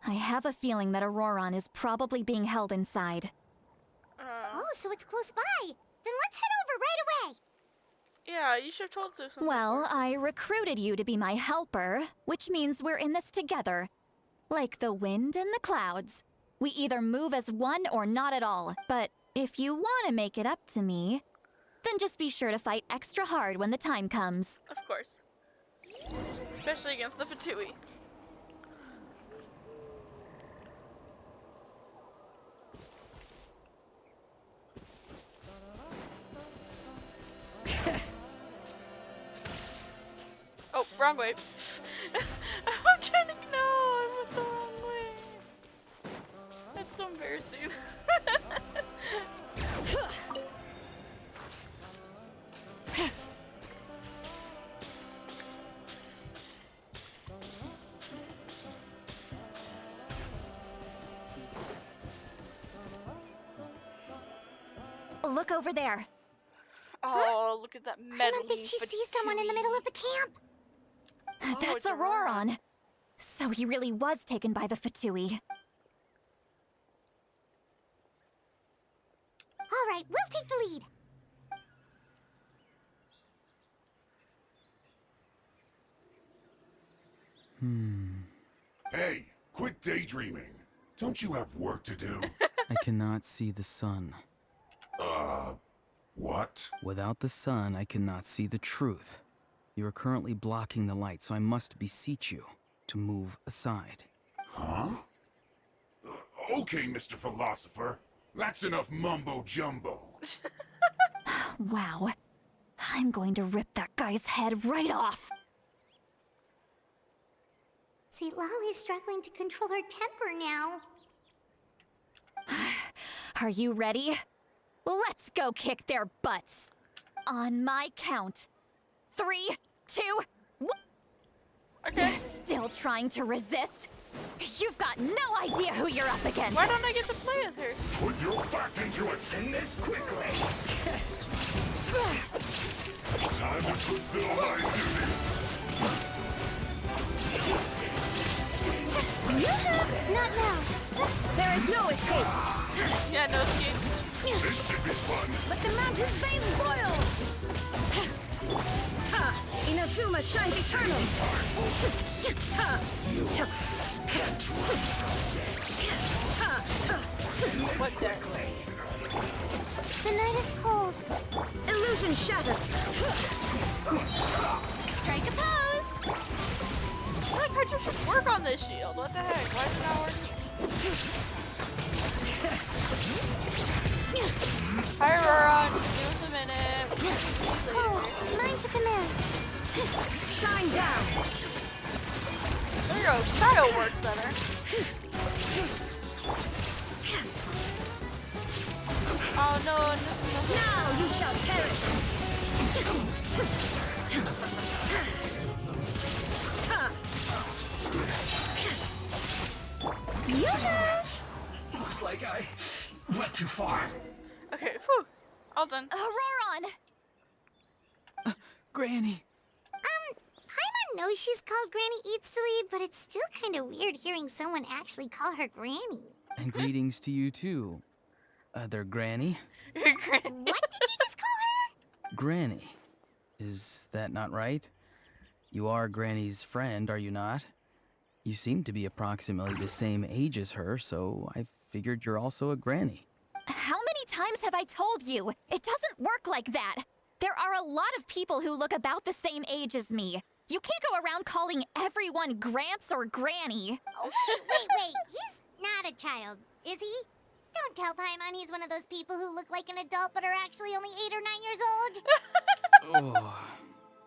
I have a feeling that Auroron is probably being held inside. Oh, so it's close by. Then let's head over right away. Yeah, you should have told Susan. Well, before. I recruited you to be my helper, which means we're in this together. Like the wind and the clouds. We either move as one or not at all. But if you want to make it up to me, then just be sure to fight extra hard when the time comes. Of course. Especially against the Fatui. Oh, wrong way. I'm trying to. No, I went the wrong way. That's so embarrassing. Look over there. Oh, look at that I meddling don't think she sees someone in the middle of the camp. That's it's Auroron. Auroron. So he really was taken by the Fatui. All right, we'll take the lead. Hey, quit daydreaming. Don't you have work to do? I cannot see the sun. What? Without the sun, I cannot see the truth. You are currently blocking the light, so I must beseech you to move aside. Huh? Okay, Mr. Philosopher. That's enough mumbo-jumbo. Wow. I'm going to rip that guy's head right off. St. Lolly's struggling to control her temper now. Are you ready? Let's go kick their butts. On my count. 3, 2, 1. Okay. Still trying to resist? You've got no idea who you're up against. Why don't I get to play with her? Put your back into it in this quickly. Time to fulfill my duty. Not now. There is no escape. Yeah, no escape. This should be fun. Let the mountain's veins boil. Ha! Inazuma shines eternal. Ha! What the? The night is cold. Illusion shattered. Strike a pose. I feel like Hydra should work on this shield. What the heck? Why is it not working? Hi, Auroron. Give us a minute. Oh, mine to command. Shine down. There you go. Style works better. Oh no, no. Now you shall perish. Looks like I went too far. Okay, whew. All done. Auroron! Granny! Paimon knows she's called Granny Eatsley, but it's still kind of weird hearing someone actually call her Granny. And greetings to you too, other Granny. What did you just call her? Granny. Is that not right? You are Granny's friend, are you not? You seem to be approximately the same age as her, so I figured you're also a Granny. How many times have I told you? It doesn't work like that. There are a lot of people who look about the same age as me. You can't go around calling everyone Gramps or Granny. Oh, wait. He's not a child, is he? Don't tell Paimon he's one of those people who look like an adult but are actually only 8 or 9 years old. Oh,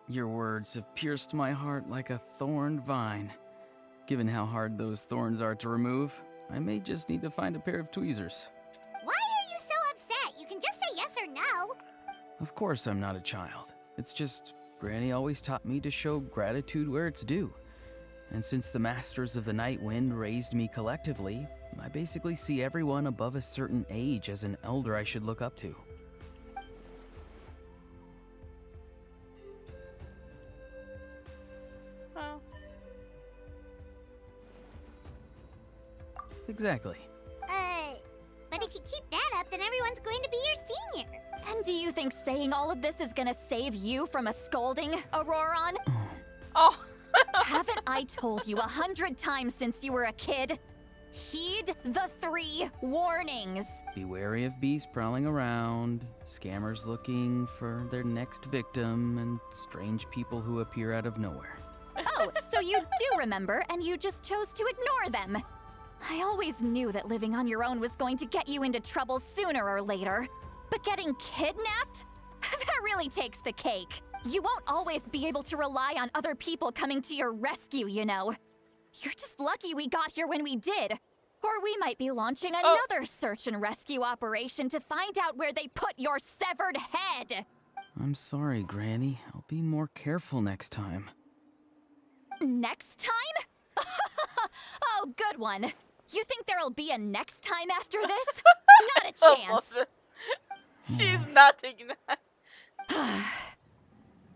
your words have pierced my heart like a thorned vine. Given how hard those thorns are to remove, I may just need to find a pair of tweezers. Why are you so upset? You can just say yes or no. Of course I'm not a child. It's just Granny always taught me to show gratitude where it's due. And since the Masters of the Night Wind raised me collectively, I basically see everyone above a certain age as an elder I should look up to. Oh. Exactly. But if you keep that up, then everyone's going to be your senior. And do you think saying all of this is gonna save you from a scolding, Auroron? Oh. Haven't I told you 100 times since you were a kid? Heed the 3 warnings. Be wary of beasts prowling around, scammers looking for their next victim, and strange people who appear out of nowhere. Oh, so you do remember, and you just chose to ignore them. I always knew that living on your own was going to get you into trouble sooner or later. But getting kidnapped? That really takes the cake. You won't always be able to rely on other people coming to your rescue, you know. You're just lucky we got here when we did. Or we might be launching another search and rescue operation to find out where they put your severed head. I'm sorry, Granny. I'll be more careful next time. Next time? Oh, good one. You think there'll be a next time after this? Not a chance. She's not taking that.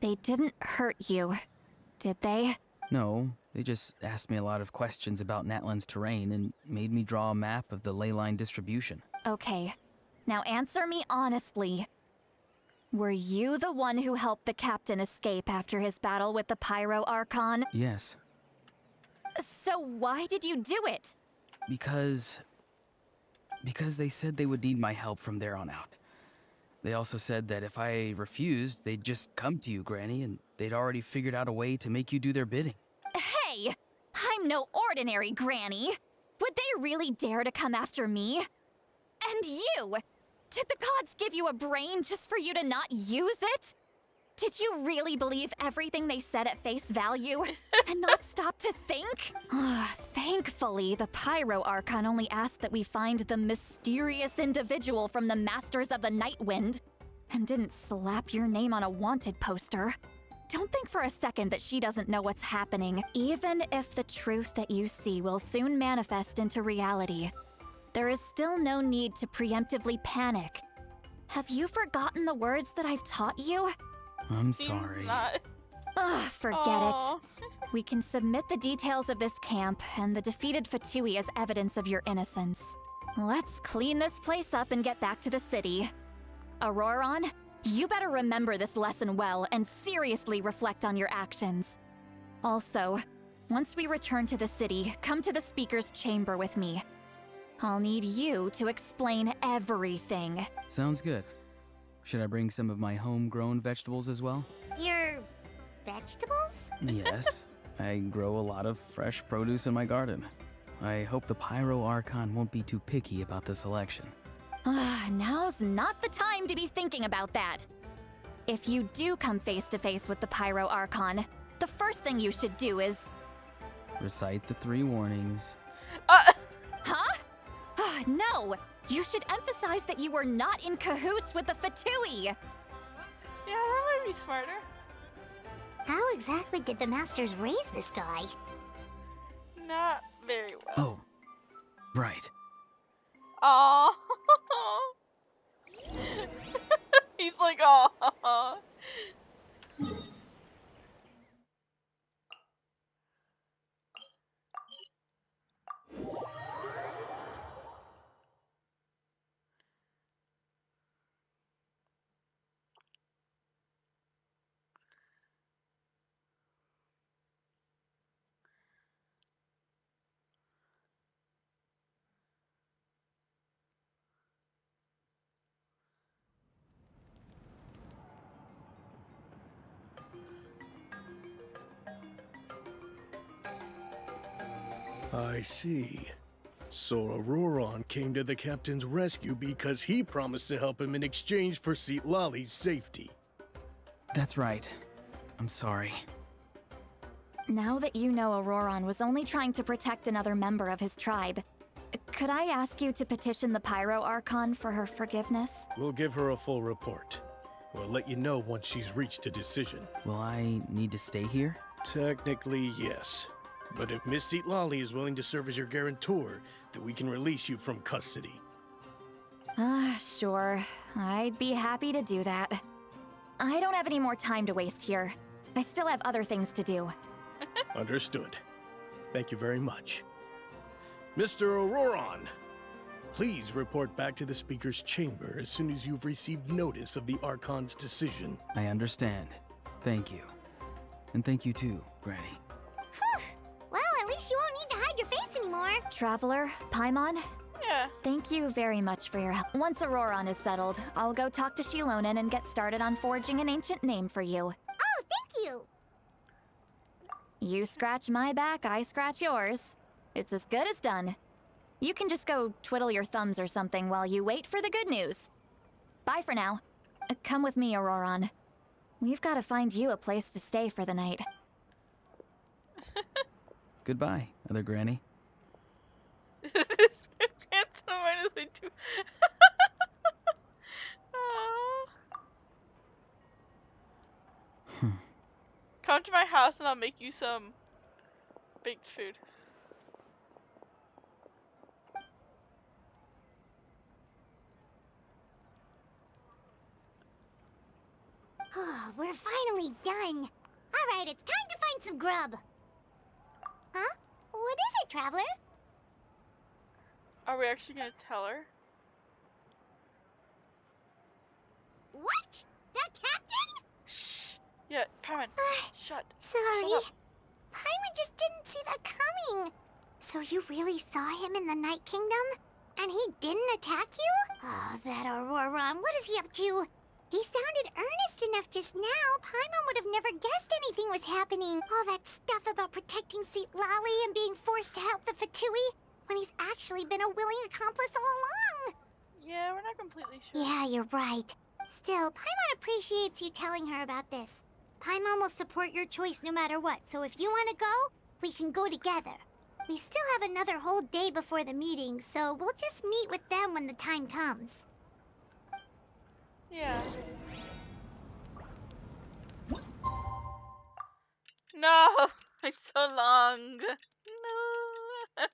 They didn't hurt you, did they? No, they just asked me a lot of questions about Natlan's terrain and made me draw a map of the ley line distribution. Okay, now answer me honestly. Were you the one who helped the captain escape after his battle with the Pyro Archon? Yes. So why did you do it? Because they said they would need my help from there on out. They also said that if I refused, they'd just come to you, Granny, and they'd already figured out a way to make you do their bidding. Hey, I'm no ordinary Granny. Would they really dare to come after me? And you! Did the gods give you a brain just for you to not use it? Did you really believe everything they said at face value and not stop to think? Thankfully, the Pyro Archon only asked that we find the mysterious individual from the Masters of the Night Wind and didn't slap your name on a wanted poster. Don't think for a second that she doesn't know what's happening, even if the truth that you see will soon manifest into reality. There is still no need to preemptively panic. Have you forgotten the words that I've taught you? I'm sorry. Forget it. We can submit the details of this camp and the defeated Fatui as evidence of your innocence. Let's clean this place up and get back to the city. Auroron, you better remember this lesson well and seriously reflect on your actions. Also, once we return to the city, come to the speaker's chamber with me. I'll need you to explain everything. Sounds good. Should I bring some of my homegrown vegetables as well? Your vegetables? Yes. I grow a lot of fresh produce in my garden. I hope the Pyro Archon won't be too picky about the selection. Now's not the time to be thinking about that. If you do come face to face with the Pyro Archon, the first thing you should do is... Recite the 3 warnings. Huh? No! You should emphasize that you were not in cahoots with the Fatui! Yeah, that might be smarter. How exactly did the Masters raise this guy? Not very well. Oh, right. Aww. He's like, aww. I see. So Auroron came to the captain's rescue because he promised to help him in exchange for Citlali's safety. That's right. I'm sorry. Now that you know Auroron was only trying to protect another member of his tribe, could I ask you to petition the Pyro Archon for her forgiveness? We'll give her a full report. We'll let you know once she's reached a decision. Will I need to stay here? Technically, yes. But if Miss Citlali is willing to serve as your guarantor, then we can release you from custody. Sure. I'd be happy to do that. I don't have any more time to waste here. I still have other things to do. Understood. Thank you very much. Mr. Auroron, please report back to the Speaker's chamber as soon as you've received notice of the Archon's decision. I understand. Thank you. And thank you too, Granny. Whew. Well, at least you won't need to hide your face anymore. Traveler, Paimon, Yeah. thank you very much for your help. Once Auroron is settled, I'll go talk to Shilonen and get started on forging an ancient name for you. Oh, thank you. You scratch my back, I scratch yours. It's as good as done. You can just go twiddle your thumbs or something while you wait for the good news. Bye for now. Come with me, Auroron. We've got to find you a place to stay for the night. Goodbye, other Granny. This pants on mine is way too. Aw. Come to my house and I'll make you some baked food. Oh, we're finally done. All right, it's time to find some grub. Huh? What is it, Traveler? Are we actually gonna tell her? What? That captain? Shh. Yeah, Paimon. Shut. Sorry. Shut up. Paimon just didn't see that coming. So you really saw him in the Night Kingdom? And he didn't attack you? Oh, that Auroron. What is he up to? He sounded earnest enough just now. Paimon would have never guessed anything was happening. All that stuff about protecting Citlali and being forced to help the Fatui, when he's actually been a willing accomplice all along. Yeah, we're not completely sure. Yeah, you're right. Still, Paimon appreciates you telling her about this. Paimon will support your choice no matter what, so if you want to go, we can go together. We still have another whole day before the meeting, so we'll just meet with them when the time comes. Yeah. No! It's so long. No.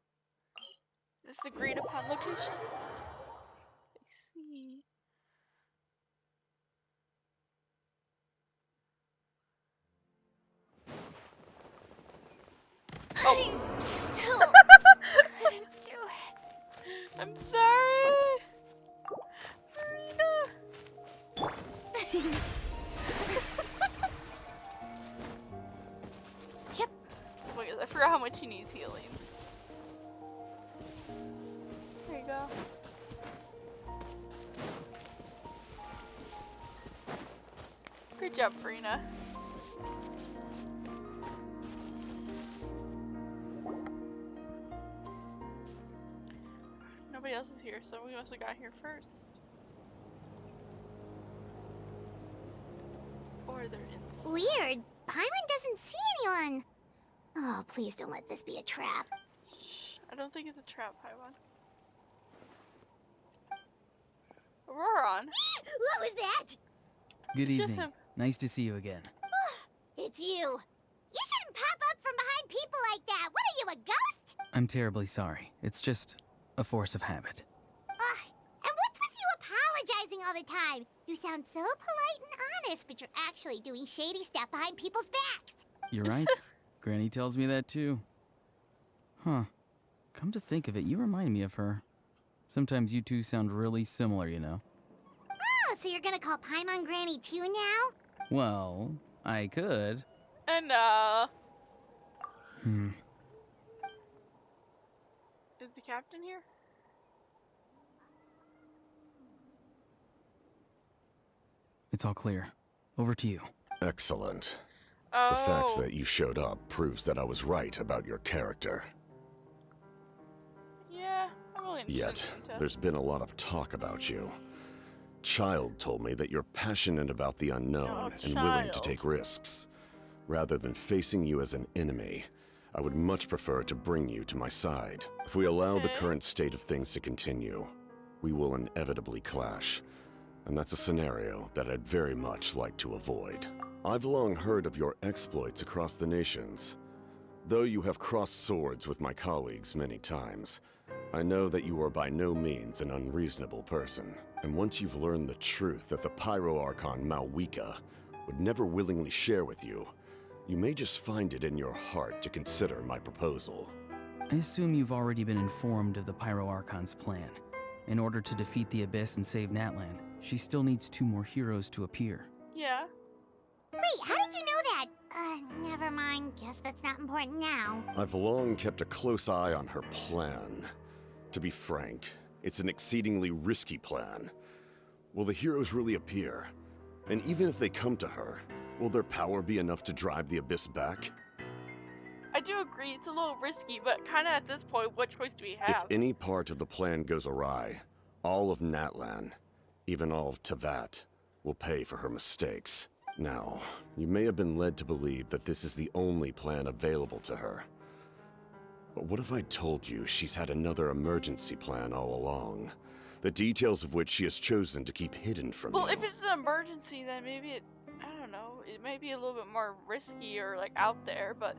Is this agreed upon location? I see. I still couldn't do it. I'm sorry. Marina. Yep. Wait, I forgot how much he needs healing. There you go. Good job, Farina. Nobody else is here, so we must have got here first. Or they're in. Weird. Paimon doesn't see anyone. Oh, please don't let this be a trap. Shh, I don't think it's a trap, Paimon. Auroron. What was that? Good It's just evening. him. Nice to see you again. It's you. You shouldn't pop up from behind people like that. What are you, a ghost? I'm terribly sorry. It's just a force of habit. Ugh. And what's with you apologizing all the time? You sound so polite and honest, but you're actually doing shady stuff behind people's backs. You're right. Granny tells me that too. Huh. Come to think of it, you remind me of her. Sometimes you two sound really similar, you know. Oh, so you're gonna call Paimon Granny too now? Well, I could. And captain here? It's all clear. Over to you. Excellent. Oh. The fact that you showed up proves that I was right about your character. Yeah, I'm really interested Yet, in Intel. there's been a lot of talk about you. Child told me that you're passionate about the unknown and willing to Child. take risks. Rather than facing you as an enemy, I would much prefer to bring you to my side. If we allow the Okay. current state of things to continue, we will inevitably clash. And that's a scenario that I'd very much like to avoid. I've long heard of your exploits across the nations. Though you have crossed swords with my colleagues many times, I know that you are by no means an unreasonable person. And once you've learned the truth that the Pyro Archon Malwika would never willingly share with you, you may just find it in your heart to consider my proposal. I assume you've already been informed of the Pyro Archon's plan. In order to defeat the Abyss and save Natlan, she still needs 2 more heroes to appear. Yeah. Wait, how did you know that? Never mind. Guess that's not important now. I've long kept a close eye on her plan. To be frank, it's an exceedingly risky plan. Will the heroes really appear? And even if they come to her, will their power be enough to drive the Abyss back? I do agree, it's a little risky, but kind of at this point, what choice do we If have? any part of the plan goes awry, all of Natlan, even all of Tavat, will pay for her mistakes. Now, you may have been led to believe that this is the only plan available to her. But what if I told you she's had another emergency plan all along, the details of which she has chosen to keep hidden from Well, you? if it's an emergency, then maybe I don't know, it may be a little bit more risky or like out there, but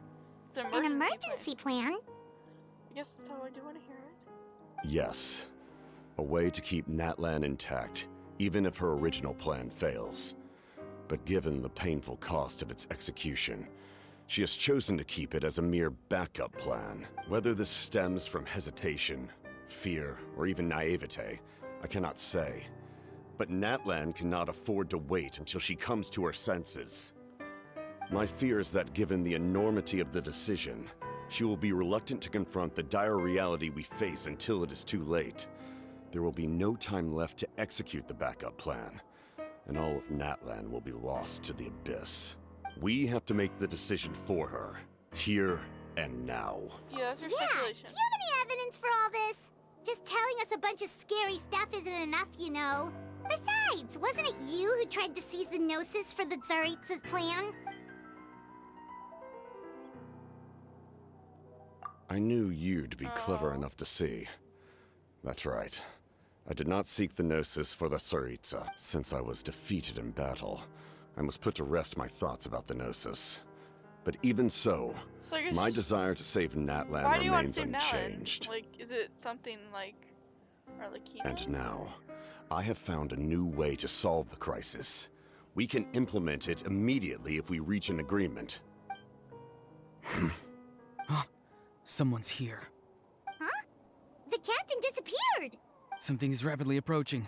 it's an An emergency, emergency plan? I guess so, I do want to hear it. Yes. A way to keep Natlan intact, even if her original plan fails. But given the painful cost of its execution, she has chosen to keep it as a mere backup plan. Whether this stems from hesitation, fear, or even naivete, I cannot say. But Natlan cannot afford to wait until she comes to her senses. My fear is that given the enormity of the decision, she will be reluctant to confront the dire reality we face until it is too late. There will be no time left to execute the backup plan, and all of Natlan will be lost to the Abyss. We have to make the decision for her, here and now. Yeah, that's your Yeah, do speculation. you have any evidence for all this? Just telling us a bunch of scary stuff isn't enough, you know. Besides, wasn't it you who tried to seize the Gnosis for the Tsaritsa plan? I knew you'd be clever Oh. enough to see. That's right. I did not seek the Gnosis for the Tsaritsa. Since I was defeated in battle, I must put to rest my thoughts about the Gnosis. But even so, So I guess my you- desire to save Natlan why do you want to remains save Natlan? unchanged. Like, is it something like, or like he And knows? now, I have found a new way to solve the crisis. We can implement it immediately if we reach an agreement. Someone's here. Huh? The captain disappeared! Something is rapidly approaching.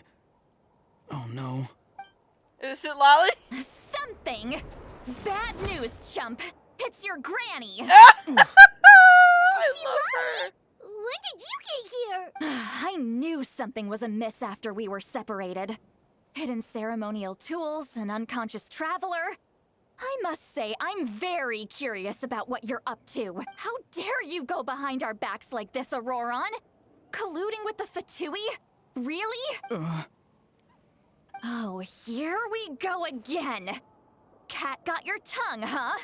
Oh no. Is it Lolly? Something! Bad news, chump! It's your granny! I love her. When did you get here? I knew something was amiss after we were separated. Hidden ceremonial tools, an unconscious traveler. I must say, I'm very curious about what you're up to. How dare you go behind our backs like this, Auroron? Colluding with the Fatui? Really? Oh, here we go again. Cat got your tongue, huh?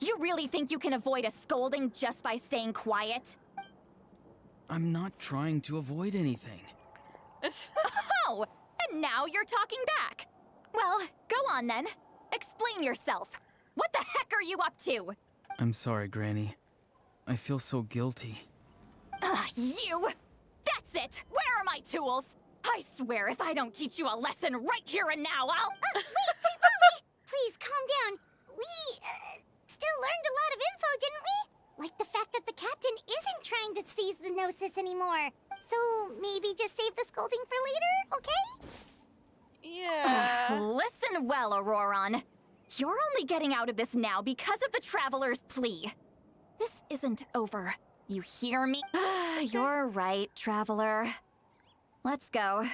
You really think you can avoid a scolding just by staying quiet? I'm not trying to avoid anything. Oh, and now you're talking back. Well, go on then. Explain yourself. What the heck are you up to? I'm sorry, Granny. I feel so guilty. You! That's it! Where are my tools? I swear if I don't teach you a lesson right here and now, I'll... Wait, Lolly! Please, calm down. We, still learned a lot of info, didn't we? Like the fact that the captain isn't trying to seize the Gnosis anymore. So, maybe just save the scolding for later, okay? Yeah. Listen well, Auroron. You're only getting out of this now because of the Traveler's plea. This isn't over. You hear me? You're right, traveler. Let's go.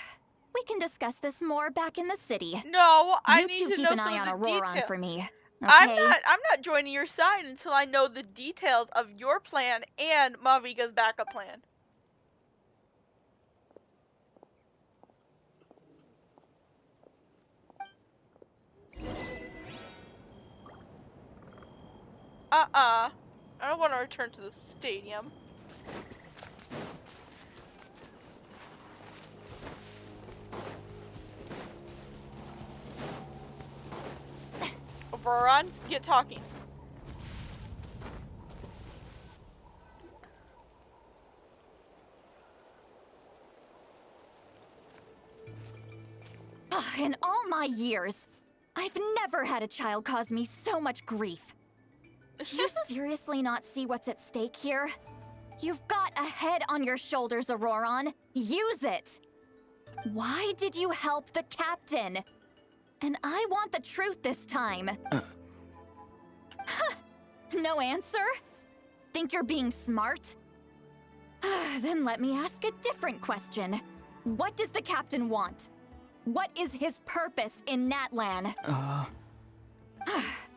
We can discuss this more back in the city. No, I You need two to keep know an some eye on of the Auroron details. for me. Okay? I'm not joining your side until I know the details of your plan and Maviga's backup plan. I don't want to return to the stadium. Auroron, get talking. In all my years, I've never had a child cause me so much grief. Do you seriously not see what's at stake here? You've got a head on your shoulders, Auroron. Use it! Why did you help the captain? And I want the truth this time. No answer? Think you're being smart? Then let me ask a different question. What does the captain want? What is his purpose in Natlan?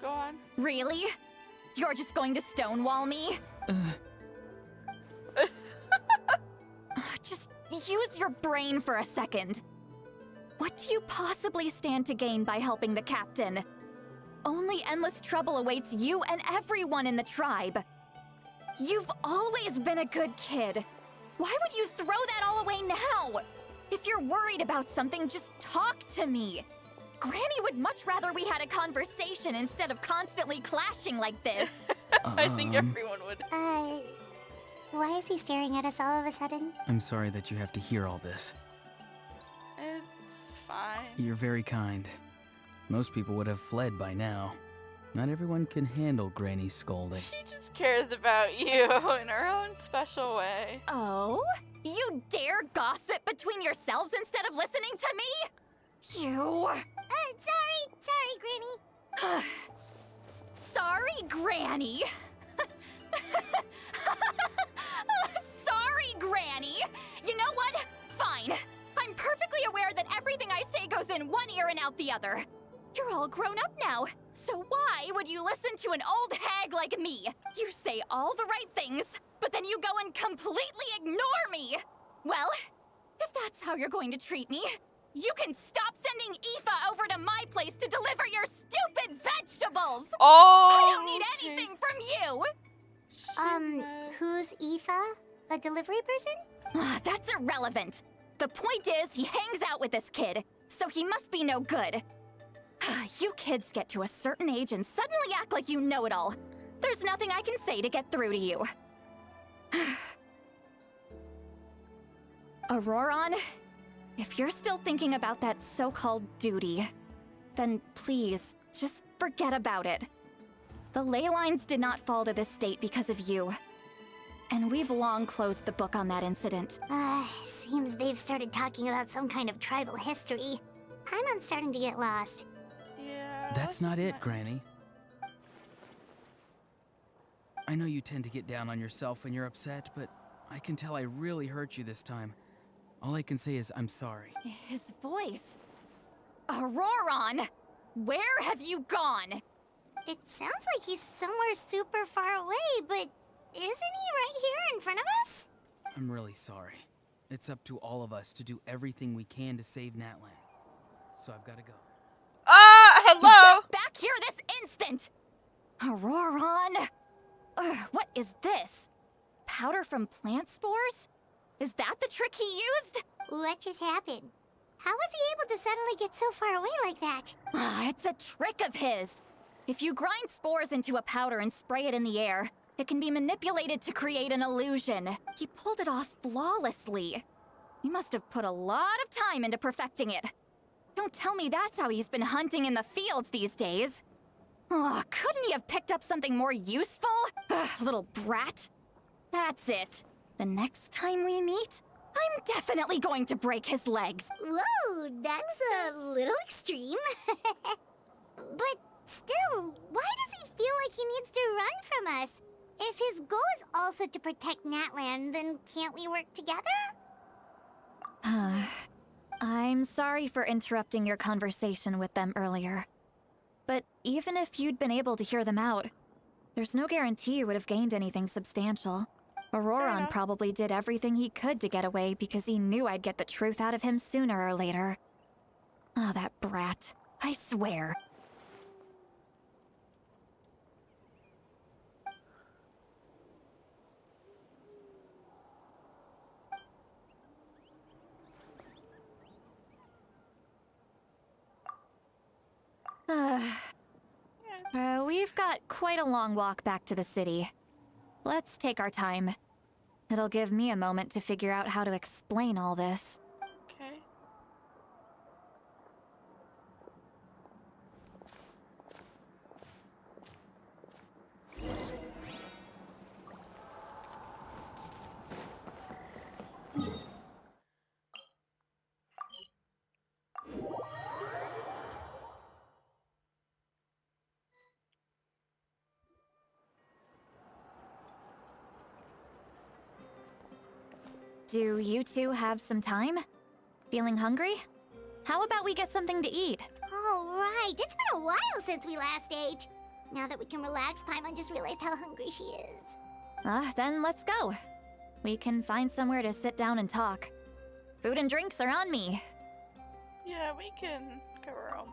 Go on. Really? You're just going to stonewall me? Just use your brain for a second. What do you possibly stand to gain by helping the captain? Only endless trouble awaits you and everyone in the tribe. You've always been a good kid. Why would you throw that all away now? If you're worried about something, just talk to me. Granny would much rather we had a conversation instead of constantly clashing like this. I think everyone would. Why is he staring at us all of a sudden? I'm sorry that you have to hear all this. It's fine. You're very kind. Most people would have fled by now. Not everyone can handle Granny's scolding. She just cares about you in her own special way. Oh? You dare gossip between yourselves instead of listening to me? You... Sorry, Granny. Sorry, Granny. Sorry, Granny. You know what? Fine. I'm perfectly aware that everything I say goes in one ear and out the other. You're all grown up now, so why would you listen to an old hag like me? You say all the right things, but then you go and completely ignore me. Well, if that's how you're going to treat me, you can stop sending Aoife over to my place to deliver your stupid vegetables! Oh, I don't need okay. anything from you! Who's Aoife? A delivery person? That's irrelevant. The point is, he hangs out with this kid, so he must be no good. You kids get to a certain age and suddenly act like you know it all. There's nothing I can say to get through to you. Auroron, if you're still thinking about that so-called duty, then please, just forget about it. The ley lines did not fall to this state because of you. And we've long closed the book on that incident. Seems they've started talking about some kind of tribal history. Paimon's starting to get lost. Yeah. That's not it, Granny. I know you tend to get down on yourself when you're upset, but I can tell I really hurt you this time. All I can say is I'm sorry. His voice. Auroron! Where have you gone? It sounds like he's somewhere super far away, but isn't he right here in front of us? I'm really sorry. It's up to all of us to do everything we can to save Natlan. So I've got to go. Hello? Get back here this instant! Auroron! What is this? Powder from plant spores? Is that the trick he used? What just happened? How was he able to suddenly get so far away like that? It's a trick of his. If you grind spores into a powder and spray it in the air, it can be manipulated to create an illusion. He pulled it off flawlessly. He must have put a lot of time into perfecting it. Don't tell me that's how he's been hunting in the fields these days. Couldn't he have picked up something more useful? Little brat. That's it. The next time we meet, I'm definitely going to break his legs. Whoa, that's a little extreme. But still, why does he feel like he needs to run from us? If his goal is also to protect Natlan, then can't we work together? I'm sorry for interrupting your conversation with them earlier. But even if you'd been able to hear them out, there's no guarantee you would have gained anything substantial. Auroron probably did everything he could to get away because he knew I'd get the truth out of him sooner or later. Ah, that brat. I swear. We've got quite a long walk back to the city. Let's take our time. It'll give me a moment to figure out how to explain all this. Okay. Do you two have some time? Feeling hungry? How about we get something to eat? All right, it's been a while since we last ate. Now that we can relax, Paimon just realized how hungry she is. Then let's go. We can find somewhere to sit down and talk. Food and drinks are on me. Yeah, we can cover our own.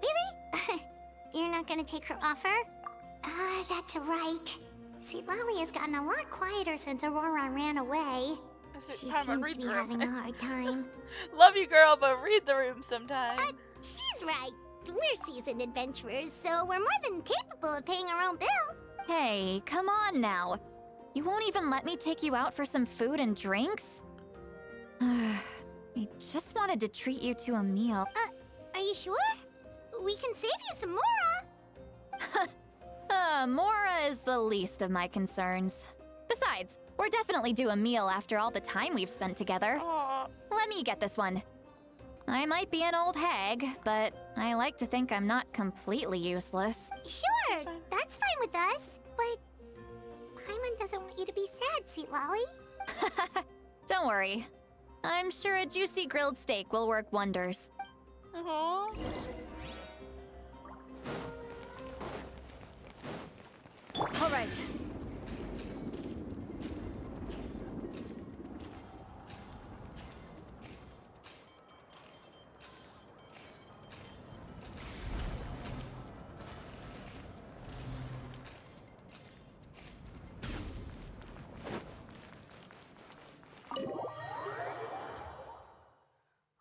Really? You're not gonna take her offer? That's right. See, Lolly has gotten a lot quieter since Aurora ran away. She seems to be having a hard time. Love you, girl, but read the room sometime. She's right. We're seasoned adventurers, so we're more than capable of paying our own bill. Hey, come on now. You won't even let me take you out for some food and drinks? I just wanted to treat you to a meal. Are you sure? We can save you some Mora. Mora is the least of my concerns. Besides, we're definitely due a meal after all the time we've spent together. Aww. Let me get this one. I might be an old hag, but I like to think I'm not completely useless. Sure, that's fine with us, but Paimon doesn't want you to be sad, Sweet Lolly. Don't worry. I'm sure a juicy grilled steak will work wonders. Aww. All right.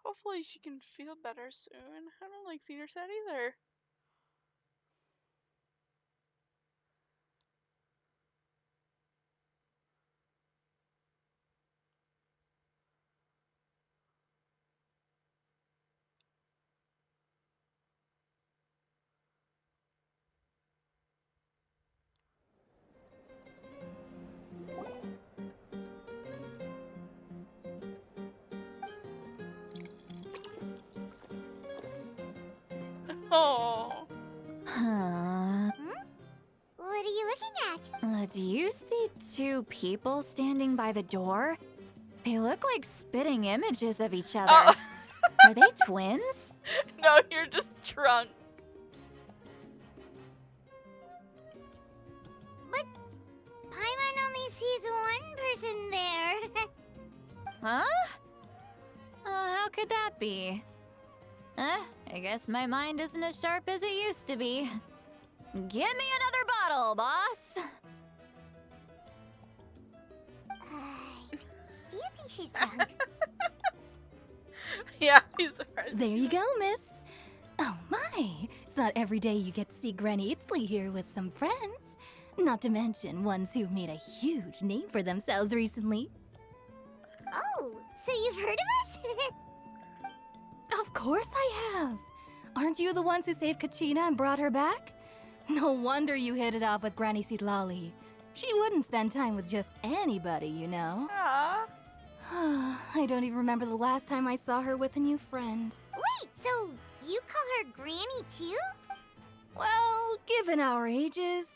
Hopefully she can feel better soon. I don't like seeing her sad either. Oh. Huh? What are you looking at? Do you see two people standing by the door? They look like spitting images of each other. Oh. Are they twins? No, you're just drunk. But Paimon only sees one person there. Huh? How could that be? I guess my mind isn't as sharp as it used to be. Give me another bottle, boss! Do you think she's drunk? Yeah, he's hard. There you go, miss. Oh my, it's not every day you get to see Granny Itzley here with some friends. Not to mention ones who've made a huge name for themselves recently. Oh, so you've heard of us? Of course I have. Aren't you the ones who saved Kachina and brought her back? No wonder you hit it off with Granny Sitlali. She wouldn't spend time with just anybody, you know. Aww. I don't even remember the last time I saw her with a new friend. Wait, so you call her Granny too? Well, given our ages,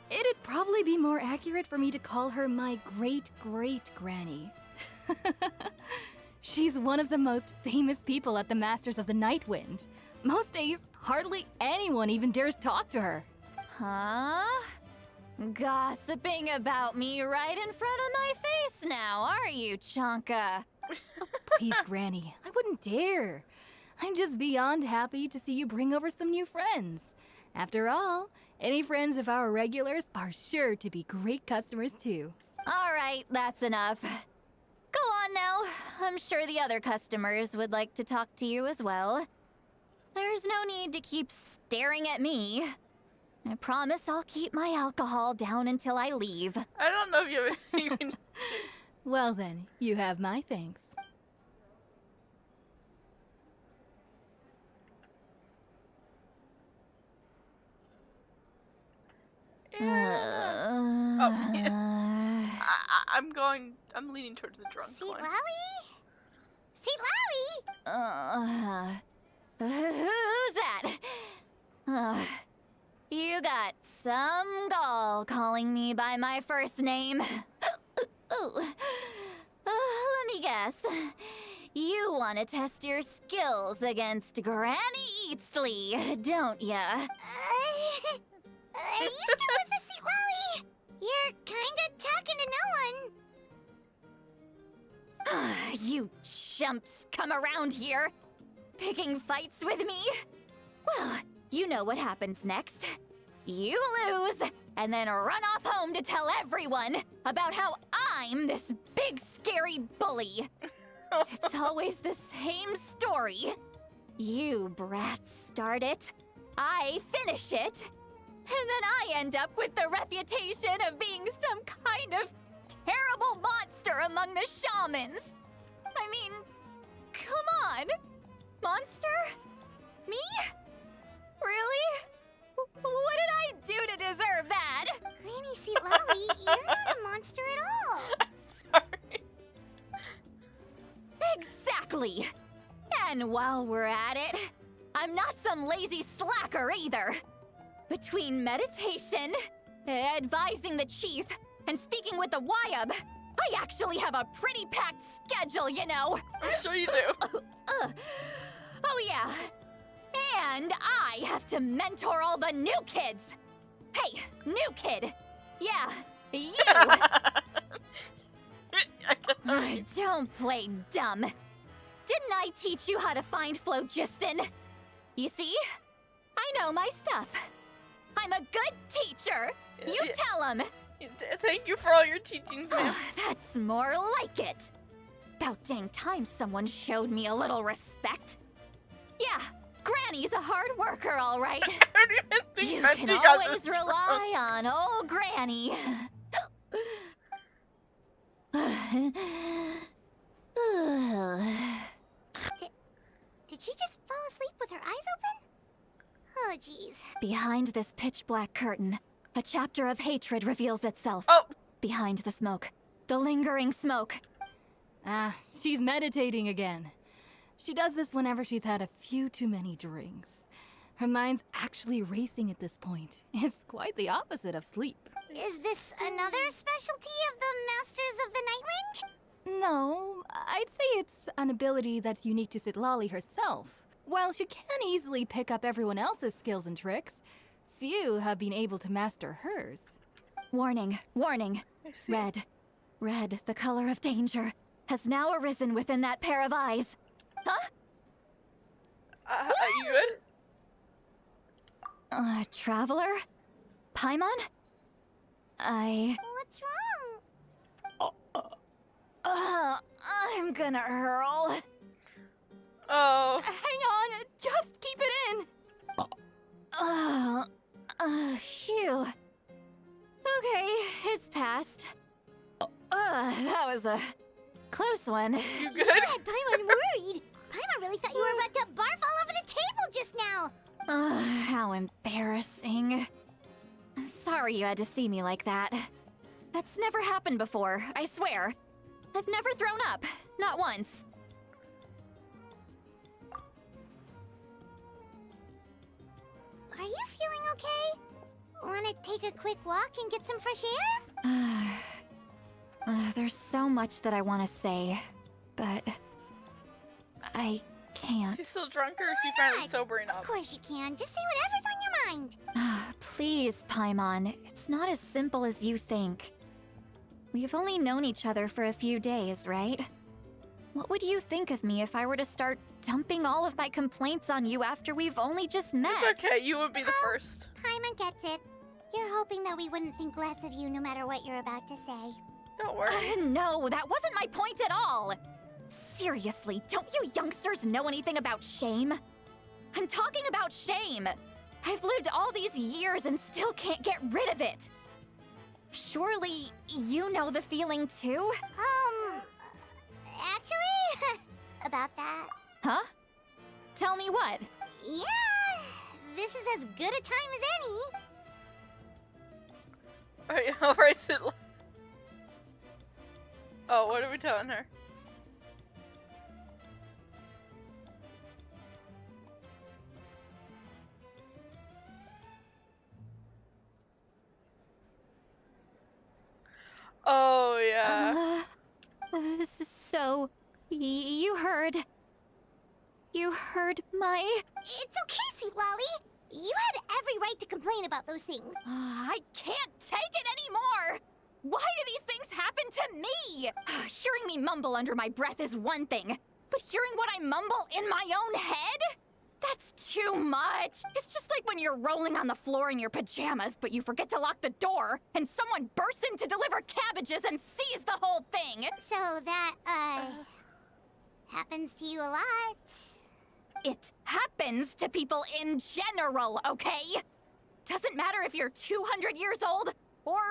it'd probably be more accurate for me to call her my great-great-granny. She's one of the most famous people at the Masters of the Nightwind. Most days, hardly anyone even dares talk to her. Huh? Gossiping about me right in front of my face now, are you, Chonka? Please, Granny, I wouldn't dare. I'm just beyond happy to see you bring over some new friends. After all, any friends of our regulars are sure to be great customers too. All right, that's enough. Go on now. I'm sure the other customers would like to talk to you as well. There's no need to keep staring at me. I promise I'll keep my alcohol down until I leave. I don't know if you have even. Well then, you have my thanks. Oh, yeah. I'm leaning towards the drunk See one. Lowie? See Lowie? Who's that? You got some gall calling me by my first name. Let me guess. You want to test your skills against Granny Eatsley, don't ya? Are you still with us, See Lowie? You're kinda talking to no one. You chumps come around here, picking fights with me? Well, you know what happens next. You lose, and then run off home to tell everyone about how I'm this big scary bully. It's always the same story. You brats start it, I finish it, and then I end up with the reputation of being some kind of terrible monster among the shamans. I mean, come on. Monster? Me? Really? What did I do to deserve that? Granny See Lowie, you're not a monster at all. Sorry. Exactly. And while we're at it, I'm not some lazy slacker either. Between meditation, advising the chief, and speaking with the Wyab, I actually have a pretty packed schedule, you know. I'm sure you do. Oh yeah. And I have to mentor all the new kids. Hey, new kid. Yeah, you. Don't play dumb. Didn't I teach you how to find phlogiston? You see? I know my stuff. I'm a good teacher. You tell him. Thank you for all your teachings, man. That's more like it. About dang time someone showed me a little respect. Yeah, Granny's a hard worker, all right. I don't even think You Betty can got always this rely on old Granny. Did she just fall asleep with her eyes open? Oh, jeez. Behind this pitch-black curtain, a chapter of hatred reveals itself. Oh! Behind the smoke. The lingering smoke. Ah, she's meditating again. She does this whenever she's had a few too many drinks. Her mind's actually racing at this point. It's quite the opposite of sleep. Is this another specialty of the Masters of the Nightwind? No, I'd say it's an ability that's unique to Sitlali herself. While she can easily pick up everyone else's skills and tricks, few have been able to master hers. Warning, warning. Red. Red, the color of danger, has now arisen within that pair of eyes. Huh? Are you good? Traveler? Paimon? What's wrong? I'm gonna hurl. Oh. Hang on, just keep it in. Phew. Okay, it's passed. That was a close one. You good? God, Paimon worried. Paimon really thought you were about to barf all over the table just now. How embarrassing. I'm sorry you had to see me like that. That's never happened before, I swear. I've never thrown up, not once. Are you feeling okay? Wanna take a quick walk and get some fresh air? There's so much that I want to say, but I can't. She's still drunk, or is she finally sobering up? Of course you can. Just say whatever's on your mind. Please, Paimon. It's not as simple as you think. We've only known each other for a few days, right? What would you think of me if I were to start dumping all of my complaints on you after we've only just met? It's okay, you would be the first. Paimon gets it. You're hoping that we wouldn't think less of you no matter what you're about to say. Don't worry. No, that wasn't my point at all. Seriously, don't you youngsters know anything about shame? I'm talking about shame. I've lived all these years and still can't get rid of it. Surely, you know the feeling too? Actually, about that. Huh? Tell me what? Yeah, this is as good a time as any. Alright, oh, what are we telling her? Oh, yeah. So, you heard my... It's okay, Sweet Lolly. You had every right to complain about those things. I can't take it anymore! Why do these things happen to me? Hearing me mumble under my breath is one thing, but hearing what I mumble in my own head? That's too much. It's just like when you're rolling on the floor in your pajamas, but you forget to lock the door, and someone bursts in to deliver cabbages and sees the whole thing. So that, happens to you a lot. It happens to people in general, okay? Doesn't matter if you're 200 years old or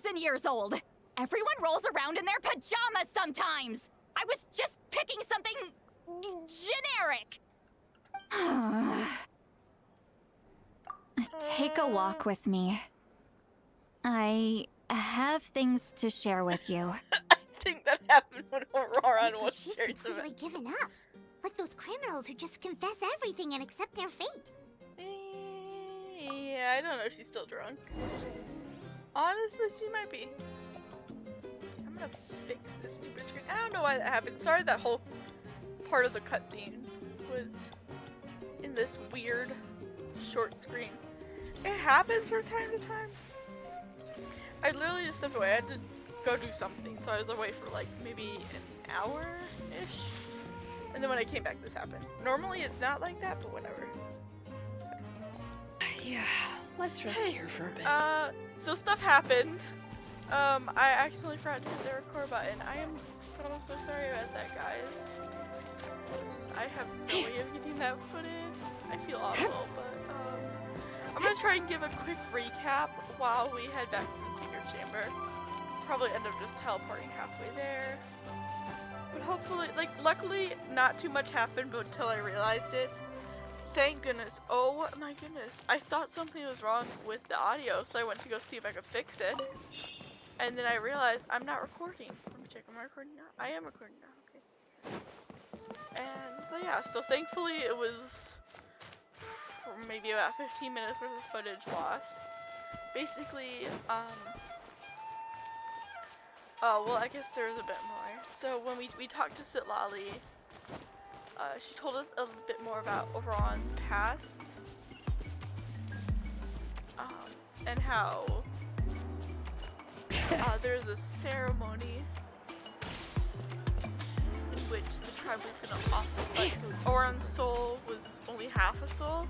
1,000 years old. Everyone rolls around in their pajamas sometimes. I was just picking something generic. Take a walk with me. I have things to share with you. I think that happened when Aurora Looks like was she's sharing completely given up. Like those criminals who just confess everything and accept their fate. Yeah, I don't know if she's still drunk. Honestly, she might be. I'm gonna fix this stupid screen. I don't know why that happened. Sorry that whole part of the cutscene was in this weird short screen. It happens from time to time. I literally just stepped away. I had to go do something, so I was away for like maybe an hour-ish. And then when I came back, this happened. Normally it's not like that, but whatever. Yeah, let's rest here for a bit. So stuff happened. I accidentally forgot to hit the record button. I am so sorry about that, guys. I have no way of getting that footage. I feel awful, but I'm gonna try and give a quick recap while we head back to the speaker chamber. Probably end up just teleporting halfway there. But hopefully, like, luckily not too much happened until I realized it. Thank goodness. Oh my goodness. I thought something was wrong with the audio, so I went to go see if I could fix it. And then I realized I'm not recording. Let me check. Am I recording now? I am recording now. Okay. And so yeah, so thankfully it was maybe about 15 minutes worth of footage lost. Basically, oh, well, I guess there's a bit more. So when we talked to Sitlali, she told us a bit more about Oberon's past, and how there's a ceremony in which the tribe was gonna offer, like, Oberon's soul was only half a soul,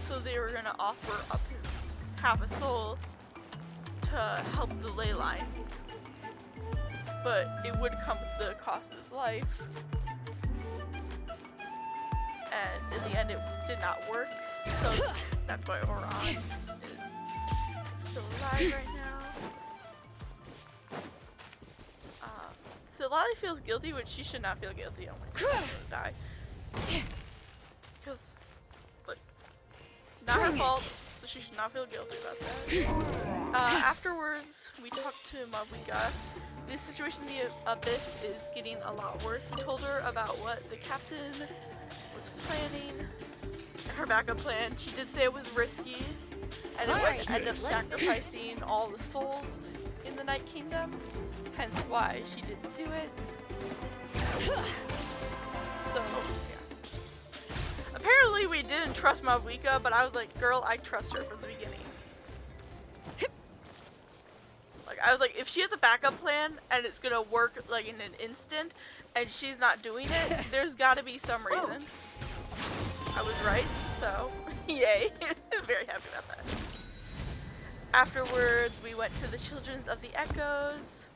so they were gonna offer up his half a soul to help the ley lines. But it would come at the cost of his life. And in the end it did not work, so that's why Oberon is still alive right now. So Lolly feels guilty, which she should not feel guilty. Oh my god, I'm gonna die. Because, like, not her fault, so she should not feel guilty about that. Afterwards, we talked to Mabuga. The situation in the Abyss is getting a lot worse. We told her about what the captain was planning, her backup plan. She did say it was risky, and it would end up sacrificing all the souls in the Night Kingdom, hence why she didn't do it. So, yeah. Apparently we didn't trust Mabuika, but I was like, girl, I trust her from the beginning. Like, I was like, if she has a backup plan and it's gonna work like in an instant, and she's not doing it, there's gotta be some reason. I was right, so yay. Very happy about that. Afterwards, we went to the Children's of the Echoes.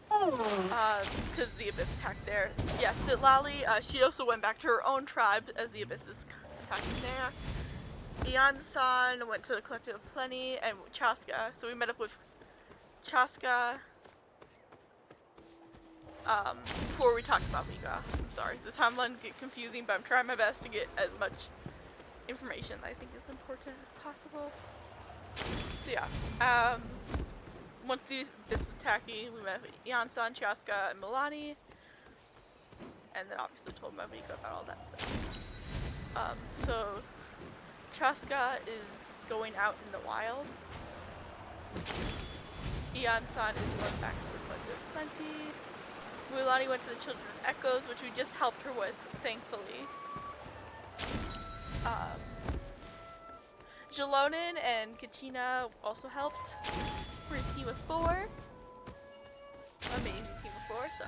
Because the Abyss attacked there. Yeah, Sitlali, she also went back to her own tribe as the Abyss is attacking there. Ian-san went to the Collective of Plenty, and Chaska. So we met up with Chaska before we talked about Mika. I'm sorry, the timelines get confusing, but I'm trying my best to get as much information that I think is important as possible. So yeah, once the Abyss was attacking, we met with Ian-san, Chaska, and Milani, and then obviously told Mika about all that stuff. So Chaska is going out in the wild. Ian-san is going back to the Collective of Plenty. Milani went to the Children of Echoes, which we just helped her with, thankfully. Jalonin and Kachina also helped. We're a team of 4. Amazing team of 4, so.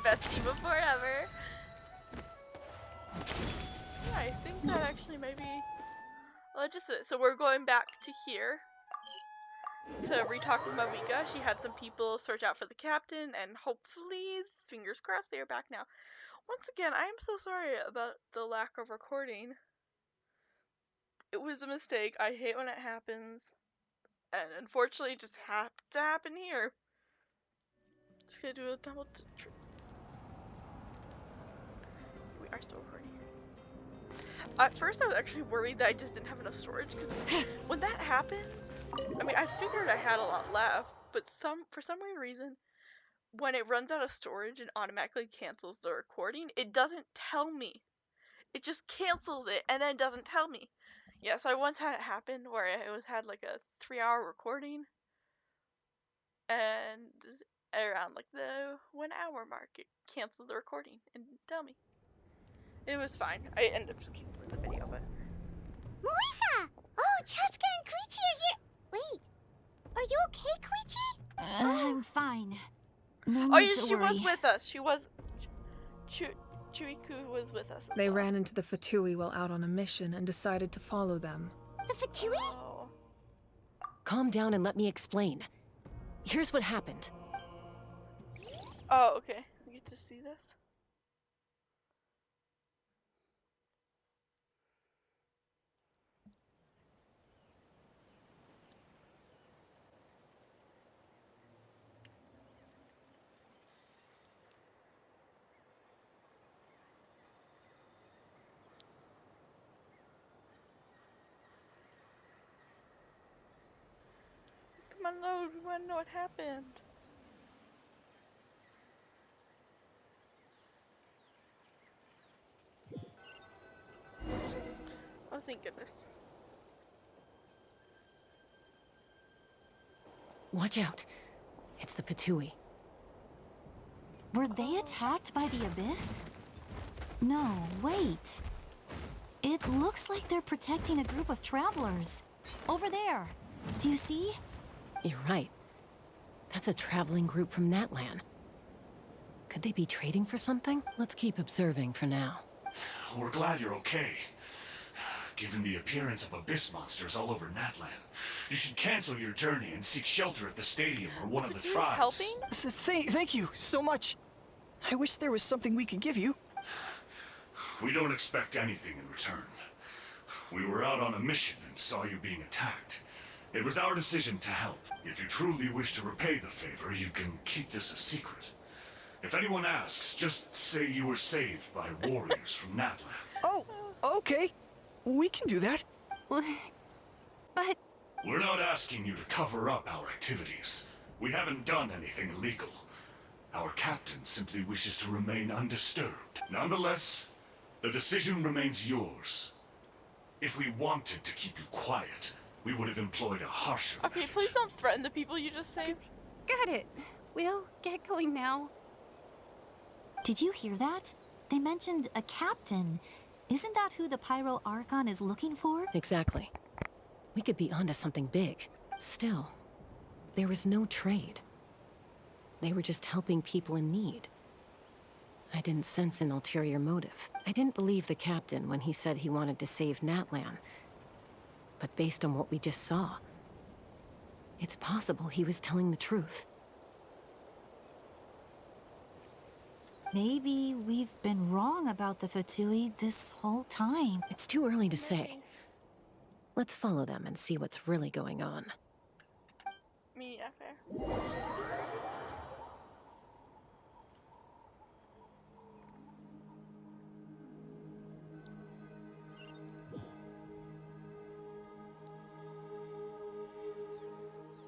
Best team of 4 ever. Yeah, I think that actually maybe. Well, so we're going back to here to re-talk with Mavika. She had some people search out for the captain, and hopefully, fingers crossed, they are back now. Once again, I am so sorry about the lack of recording. It was a mistake. I hate when it happens, and unfortunately, it just happened to happen here. Just gonna do a double. We are still recording. At first, I was actually worried that I just didn't have enough storage, because when that happens, I mean, I figured I had a lot left, but for some weird reason, when it runs out of storage and automatically cancels the recording, it doesn't tell me. It just cancels it, and then doesn't tell me. Yeah, so I once had it happen where I had like a 3-hour recording, and around like the 1 hour mark, it canceled the recording and didn't tell me. It was fine. I ended up just canceling the video, but. Moika! Oh, Chaska and Koichi are here. Wait, are you okay, Koichi? I'm fine. No Oh need yeah, to she worry. was with us. She was. Chuiku was with us. They ran into the Fatui while out on a mission and decided to follow them. The Fatui? Oh. Calm down and let me explain. Here's what happened. Oh, okay. We get to see this. Come on, load. We want to know what happened. Oh, thank goodness. Watch out. It's the Fatui. Were they attacked by the Abyss? No, wait. It looks like they're protecting a group of travelers. Over there. Do you see? You're right. That's a traveling group from Natlan. Could they be trading for something? Let's keep observing for now. We're glad you're okay. Given the appearance of abyss monsters all over Natlan, you should cancel your journey and seek shelter at the stadium or one of the tribes. Helping? Thank you so much. I wish there was something we could give you. We don't expect anything in return. We were out on a mission and saw you being attacked. It was our decision to help. If you truly wish to repay the favor, you can keep this a secret. If anyone asks, just say you were saved by warriors from Natlan. Oh, okay. We can do that. But... We're not asking you to cover up our activities. We haven't done anything illegal. Our captain simply wishes to remain undisturbed. Nonetheless, the decision remains yours. If we wanted to keep you quiet, we would have employed a harsher Okay, method. please don't threaten the people you just saved. Got it. We'll get going now. Did you hear that? They mentioned a captain. Isn't that who the Pyro Archon is looking for? Exactly. We could be onto something big. Still, there was no trade. They were just helping people in need. I didn't sense an ulterior motive. I didn't believe the captain when he said he wanted to save Natlan. But based on what we just saw, it's possible he was telling the truth. Maybe we've been wrong about the Fatui this whole time. It's too early to say. Let's follow them and see what's really going on. Yeah, fair.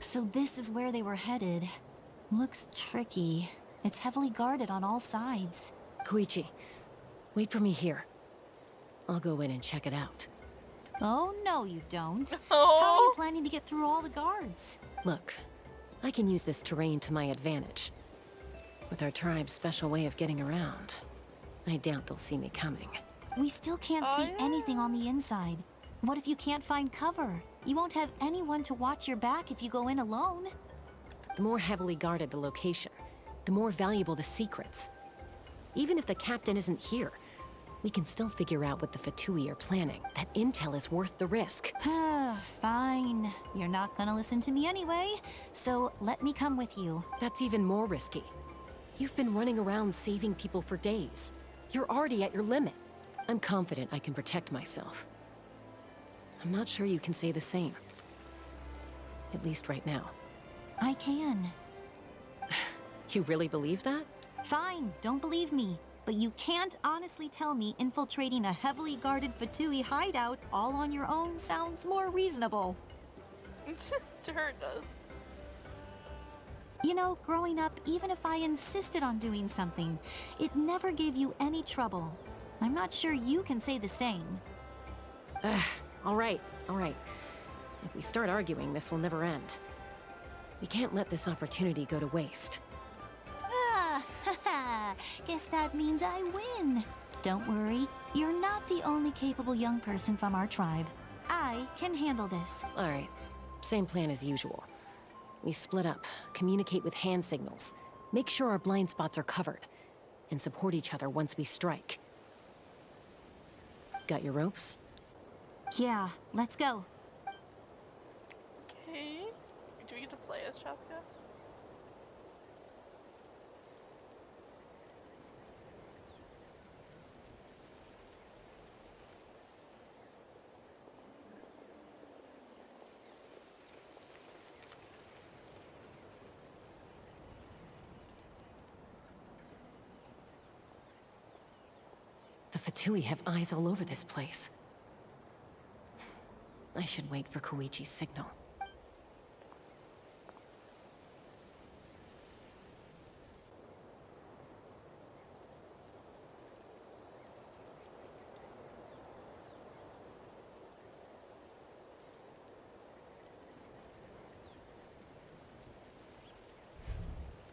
So this is where they were headed. Looks tricky. It's heavily guarded on all sides. Koichi, wait for me here. I'll go in and check it out. Oh, no you don't. Oh. How are you planning to get through all the guards? Look, I can use this terrain to my advantage. With our tribe's special way of getting around, I doubt they'll see me coming. We still can't see anything on the inside. What if you can't find cover? You won't have anyone to watch your back if you go in alone. The more heavily guarded the location, the more valuable the secrets. Even if the captain isn't here, we can still figure out what the Fatui are planning. That intel is worth the risk. Fine. You're not gonna listen to me anyway, so let me come with you. That's even more risky. You've been running around saving people for days. You're already at your limit. I'm confident I can protect myself. I'm not sure you can say the same. At least right now. I can. You really believe that? Fine, don't believe me. But you can't honestly tell me infiltrating a heavily guarded Fatui hideout all on your own sounds more reasonable. To her it does. You know, growing up, even if I insisted on doing something, it never gave you any trouble. I'm not sure you can say the same. All right. If we start arguing, this will never end. We can't let this opportunity go to waste. Guess that means I win. Don't worry, you're not the only capable young person from our tribe. I can handle this. All right, same plan as usual. We split up, communicate with hand signals, make sure our blind spots are covered, and support each other once we strike. Got your ropes? Yeah, let's go. Okay. Do we get to play as Chaska? The Fatui have eyes all over this place. I should wait for Koichi's signal.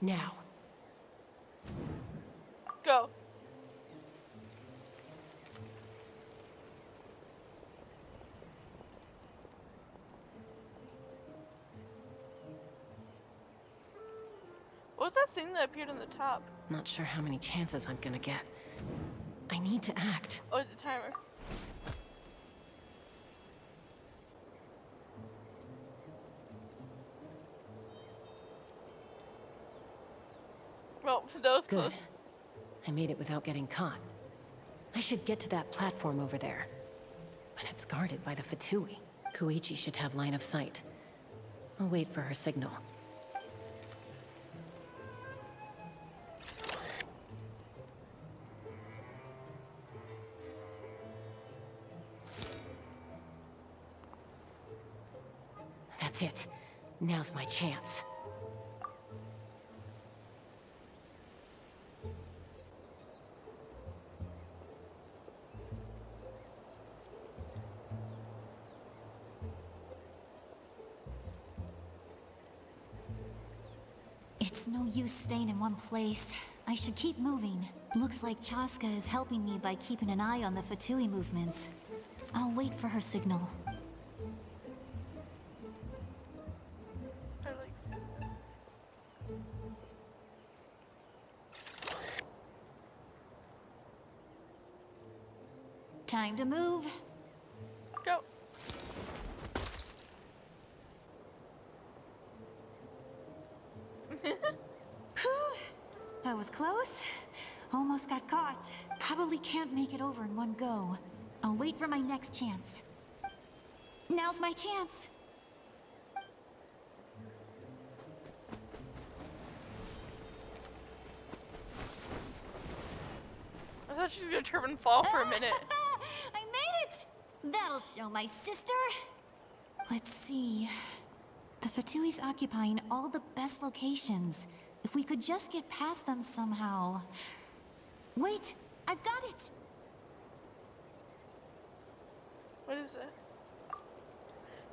Now. Go. What was that thing that appeared on the top? Not sure how many chances I'm gonna get. I need to act. Oh, the timer. Well, for those Good. close. I made it without getting caught. I should get to that platform over there. But it's guarded by the Fatui. Koichi should have line of sight. I'll wait for her signal. That's it. Now's my chance. It's no use staying in one place. I should keep moving. Looks like Chaska is helping me by keeping an eye on the Fatui movements. I'll wait for her signal. I like seeing this. Time to move. Go. Whew. That was close. Almost got caught. Probably can't make it over in one go. I'll wait for my next chance. Now's my chance. I thought she was gonna trip and fall for a minute. I made it! That'll show my sister. Let's see. The Fatui's occupying all the best locations. If we could just get past them somehow. Wait, I've got it! What is it?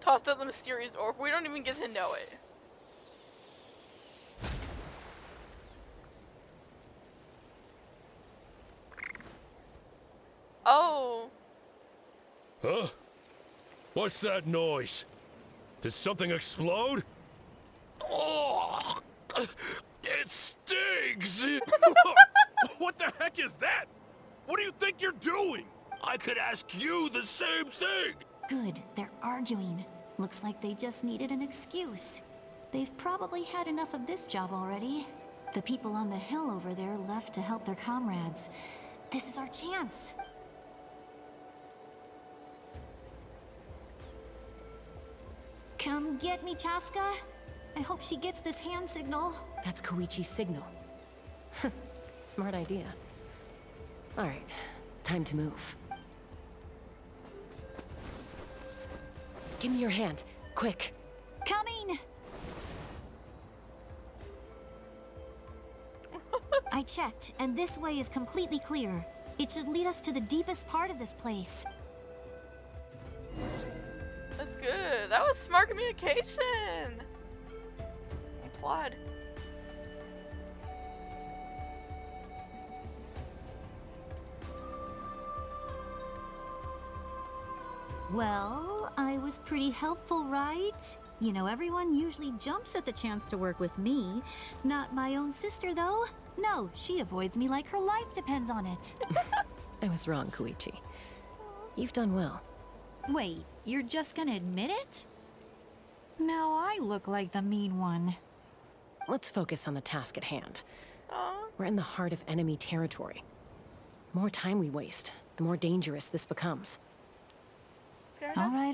Tossed out the mysterious orb. We don't even get to know it. Oh. Huh? What's that noise? Did something explode? Oh! It stings! What the heck is that? What do you think you're doing? I could ask you the same thing! Good, they're arguing. Looks like they just needed an excuse. They've probably had enough of this job already. The people on the hill over there left to help their comrades. This is our chance. Come get me, Chaska. I hope she gets this hand signal. That's Koichi's signal. Smart idea. All right, time to move. Give me your hand, quick. Coming! I checked, and this way is completely clear. It should lead us to the deepest part of this place. That's good. That was smart communication. Applaud. Well, I was pretty helpful, right? You know, everyone usually jumps at the chance to work with me. Not my own sister, though. No, she avoids me like her life depends on it. I was wrong, Koichi. You've done well. Wait, you're just gonna admit it? Now I look like the mean one. Let's focus on the task at hand. We're in the heart of enemy territory. The more time we waste, the more dangerous this becomes. All right.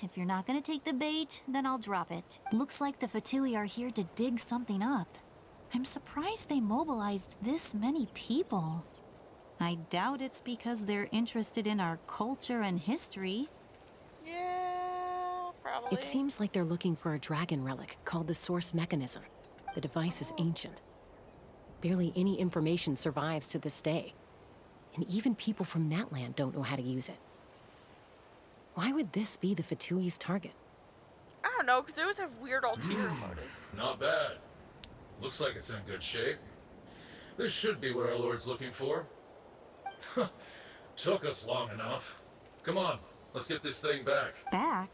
If you're not gonna take the bait, then I'll drop it. Looks like the Fatui are here to dig something up. I'm surprised they mobilized this many people. I doubt it's because they're interested in our culture and history. Yeah, probably. It seems like they're looking for a dragon relic called the Source Mechanism. The device is ancient. Barely any information survives to this day. And even people from Natlan don't know how to use it. Why would this be the Fatui's target? I don't know, because they always have weird ulterior motives. Not bad. Looks like it's in good shape. This should be what our Lord's looking for. Took us long enough. Come on, let's get this thing back. Back?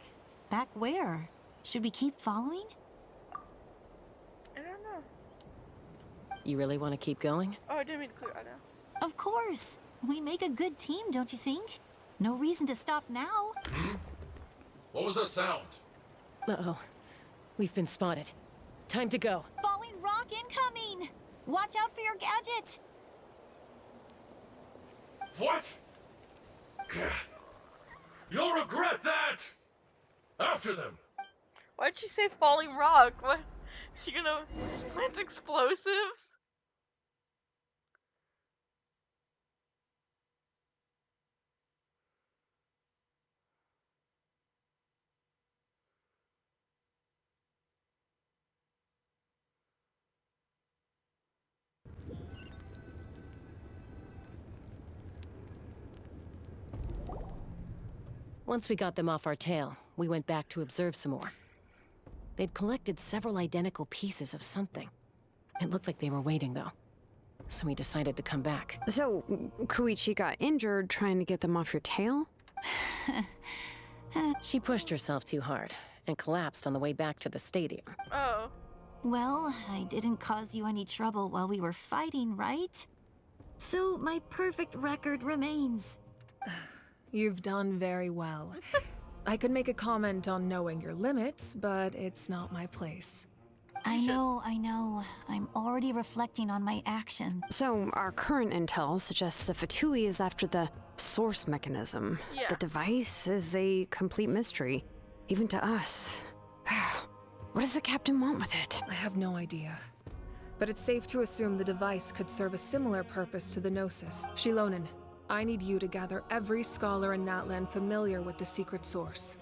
Back where? Should we keep following? I don't know. You really want to keep going? Oh, I didn't mean to clear. I know. Of course. We make a good team, don't you think? No reason to stop now. What was that sound? Uh-oh. We've been spotted. Time to go. Falling rock incoming! Watch out for your gadget! What? You'll regret that! After them! Why'd she say falling rock? What? Is she gonna plant explosives? Once we got them off our tail, we went back to observe some more. They'd collected several identical pieces of something. It looked like they were waiting, though. So we decided to come back. So, Koichi got injured trying to get them off your tail? She pushed herself too hard and collapsed on the way back to the stadium. Oh. Well, I didn't cause you any trouble while we were fighting, right? So my perfect record remains. You've done very well. I could make a comment on knowing your limits, but it's not my place. I know. I'm already reflecting on my actions. So, our current intel suggests the Fatui is after the source mechanism. Yeah. The device is a complete mystery, even to us. What does the captain want with it? I have no idea. But it's safe to assume the device could serve a similar purpose to the Gnosis. Shilonen, I need you to gather every scholar in Natlan familiar with the secret source.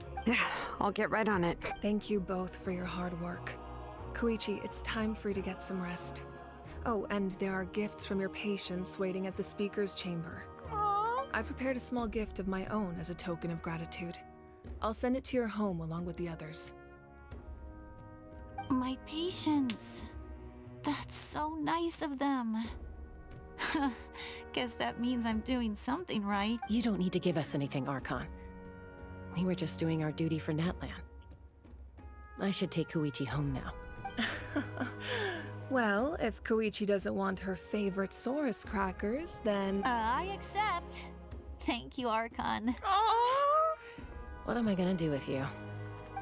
I'll get right on it. Thank you both for your hard work. Koichi, it's time for you to get some rest. Oh, and there are gifts from your patients waiting at the speaker's chamber. Aww. I've prepared a small gift of my own as a token of gratitude. I'll send it to your home along with the others. My patients. That's so nice of them. Guess that means I'm doing something right. You don't need to give us anything, Archon. We were just doing our duty for Natlan. I should take Koichi home now. Well, if Koichi doesn't want her favorite Saurus crackers, then... I accept. Thank you, Archon. Aww. What am I gonna do with you?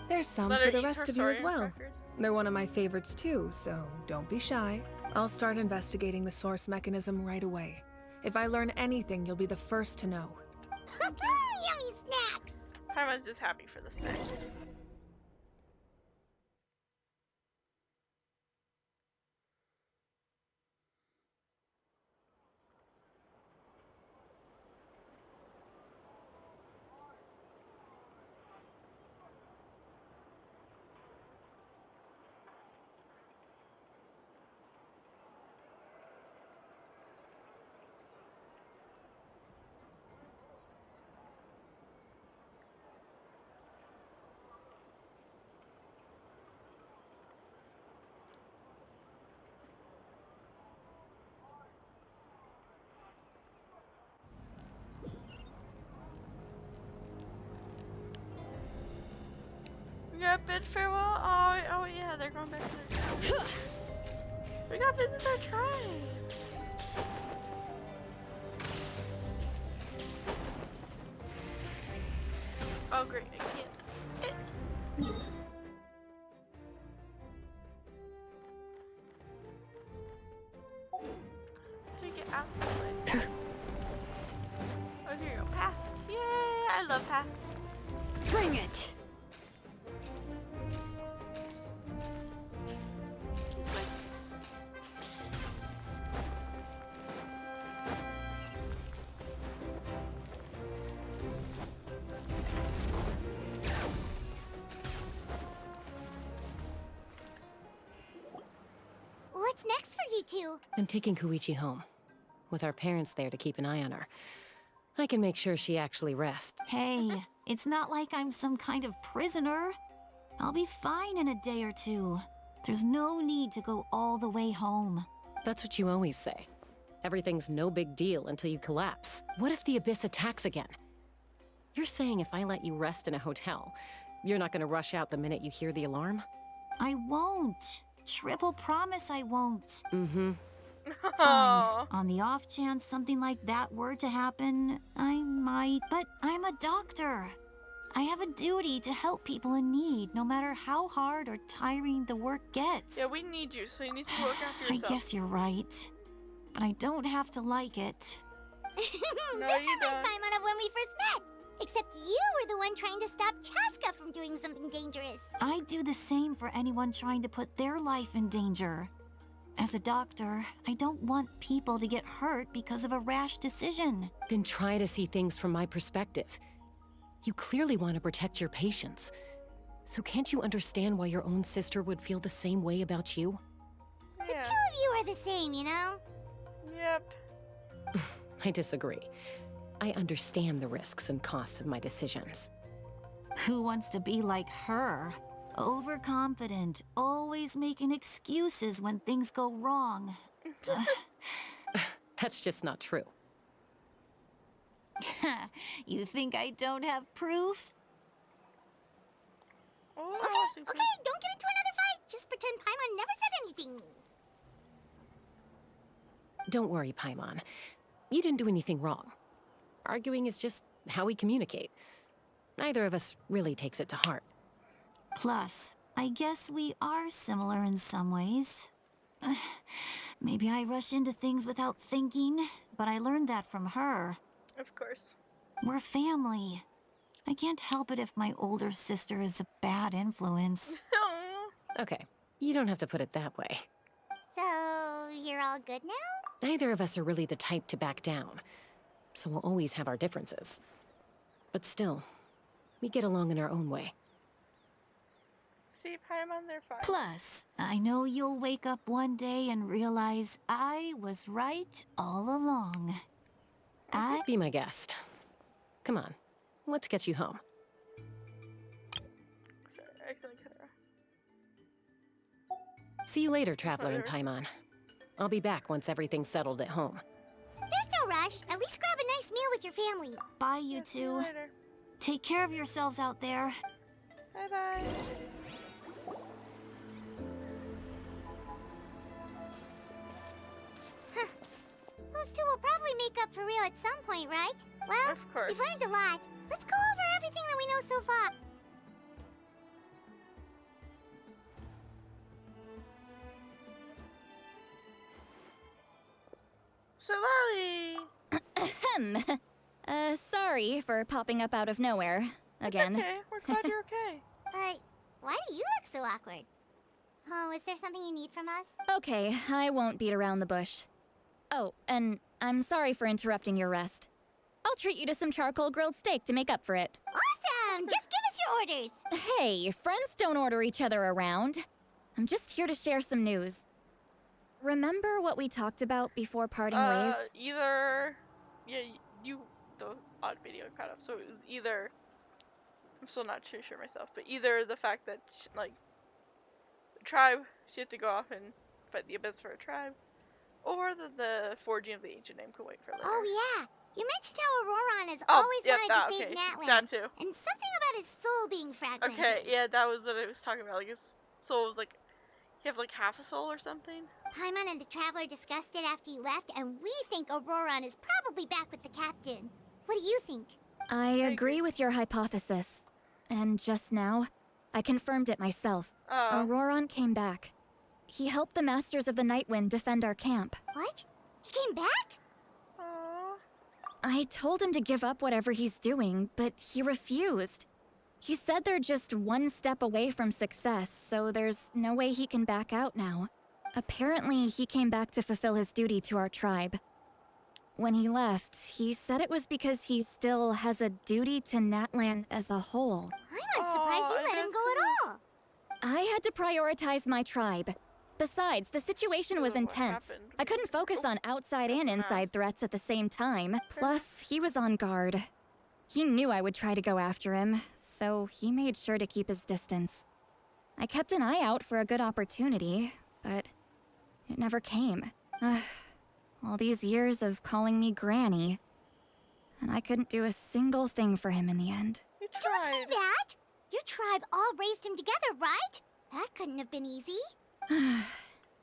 There's some Let for her the eat rest her of you as saurian well. crackers. They're one of my favorites too, so don't be shy. I'll start investigating the source mechanism right away. If I learn anything, you'll be the first to know. Yummy snacks! Harmon's just happy for the snack. We got bid farewell. Oh yeah, they're going back to their tribe. We got visit their tribe. Oh great, I can't. How do you get out this way? Oh, here you go. Pass. Yay! I love pass. Bring it! What's next for you two? I'm taking Koichi home, with our parents there to keep an eye on her. I can make sure she actually rests. Hey, it's not like I'm some kind of prisoner. I'll be fine in a day or two. There's no need to go all the way home. That's what you always say. Everything's no big deal until you collapse. What if the Abyss attacks again? You're saying if I let you rest in a hotel, you're not gonna rush out the minute you hear the alarm? I won't. Triple promise I won't. Mm-hmm. Fine. On the off chance something like that were to happen, I might. But I'm a doctor. I have a duty to help people in need, no matter how hard or tiring the work gets. Yeah, we need you, so you need to look after I yourself. guess you're right. But I don't have to like it. No, This you reminds don't. Paimon of when we first met. Except you were the one trying to stop Chaska from doing something dangerous. I do the same for anyone trying to put their life in danger. As a doctor, I don't want people to get hurt because of a rash decision. Then try to see things from my perspective. You clearly want to protect your patients. So can't you understand why your own sister would feel the same way about you? The two of you are the same, you know? Yep. I disagree. I understand the risks and costs of my decisions. Who wants to be like her? Overconfident, always making excuses when things go wrong. That's just not true. You think I don't have proof? Oh, Okay, don't get into another fight. Just pretend Paimon never said anything. Don't worry, Paimon. You didn't do anything wrong. Arguing is just how we communicate. Neither of us really takes it to heart. Plus, I guess we are similar in some ways. Maybe I rush into things without thinking, but I learned that from her. Of course. We're family. I can't help it if my older sister is a bad influence. Okay, you don't have to put it that way. So, you're all good now? Neither of us are really the type to back down, so we'll always have our differences. But still, we get along in our own way. See, Paimon, they're fine. Plus, I know you'll wake up one day and realize I was right all along. Be my guest. Come on, let's get you home. Sorry, I accidentally cut her off. See you later, Traveler and Paimon. I'll be back once everything's settled at home. There's no rush. At least grab a nice meal with your family. Bye, you two. Take care of yourselves out there. Bye-bye. Those two will probably make up for real at some point, right? Well, of course. We've learned a lot. Let's go over everything that we know so far. So, Lolly! Ahem. Sorry for popping up out of nowhere. Again. Okay, we're glad you're okay. Why do you look so awkward? Oh, is there something you need from us? Okay, I won't beat around the bush. Oh, and I'm sorry for interrupting your rest. I'll treat you to some charcoal grilled steak to make up for it. Awesome! Just give us your orders. Hey, friends don't order each other around. I'm just here to share some news. Remember what we talked about before parting ways? Either... Yeah, the odd video cut off, so it was either... I'm still not too sure myself, but either the fact that, the tribe, she had to go off and fight the Abyss for a tribe, or the forging of the ancient name could wait for later. Oh, yeah. You mentioned how Auroran has always wanted to save Natlan. That too. And something about his soul being fragmented. Okay, yeah, that was what I was talking about. Like, his soul was you have half a soul or something? Paimon and the Traveler discussed it after you left, and we think Auroran is probably back with the captain. What do you think? I agree with your hypothesis. And just now, I confirmed it myself. Auroran came back. He helped the Masters of the Nightwind defend our camp. What? He came back? I told him to give up whatever he's doing, but he refused. He said they're just one step away from success, so there's no way he can back out now. Apparently, he came back to fulfill his duty to our tribe. When he left, he said it was because he still has a duty to Natlan as a whole. I'm not surprised you let him go at all. I had to prioritize my tribe. Besides, the situation was intense. I couldn't focus on outside and inside threats at the same time. Plus, he was on guard. He knew I would try to go after him, so he made sure to keep his distance. I kept an eye out for a good opportunity, but it never came. All these years of calling me Granny, and I couldn't do a single thing for him in the end. Don't say that! Your tribe all raised him together, right? That couldn't have been easy.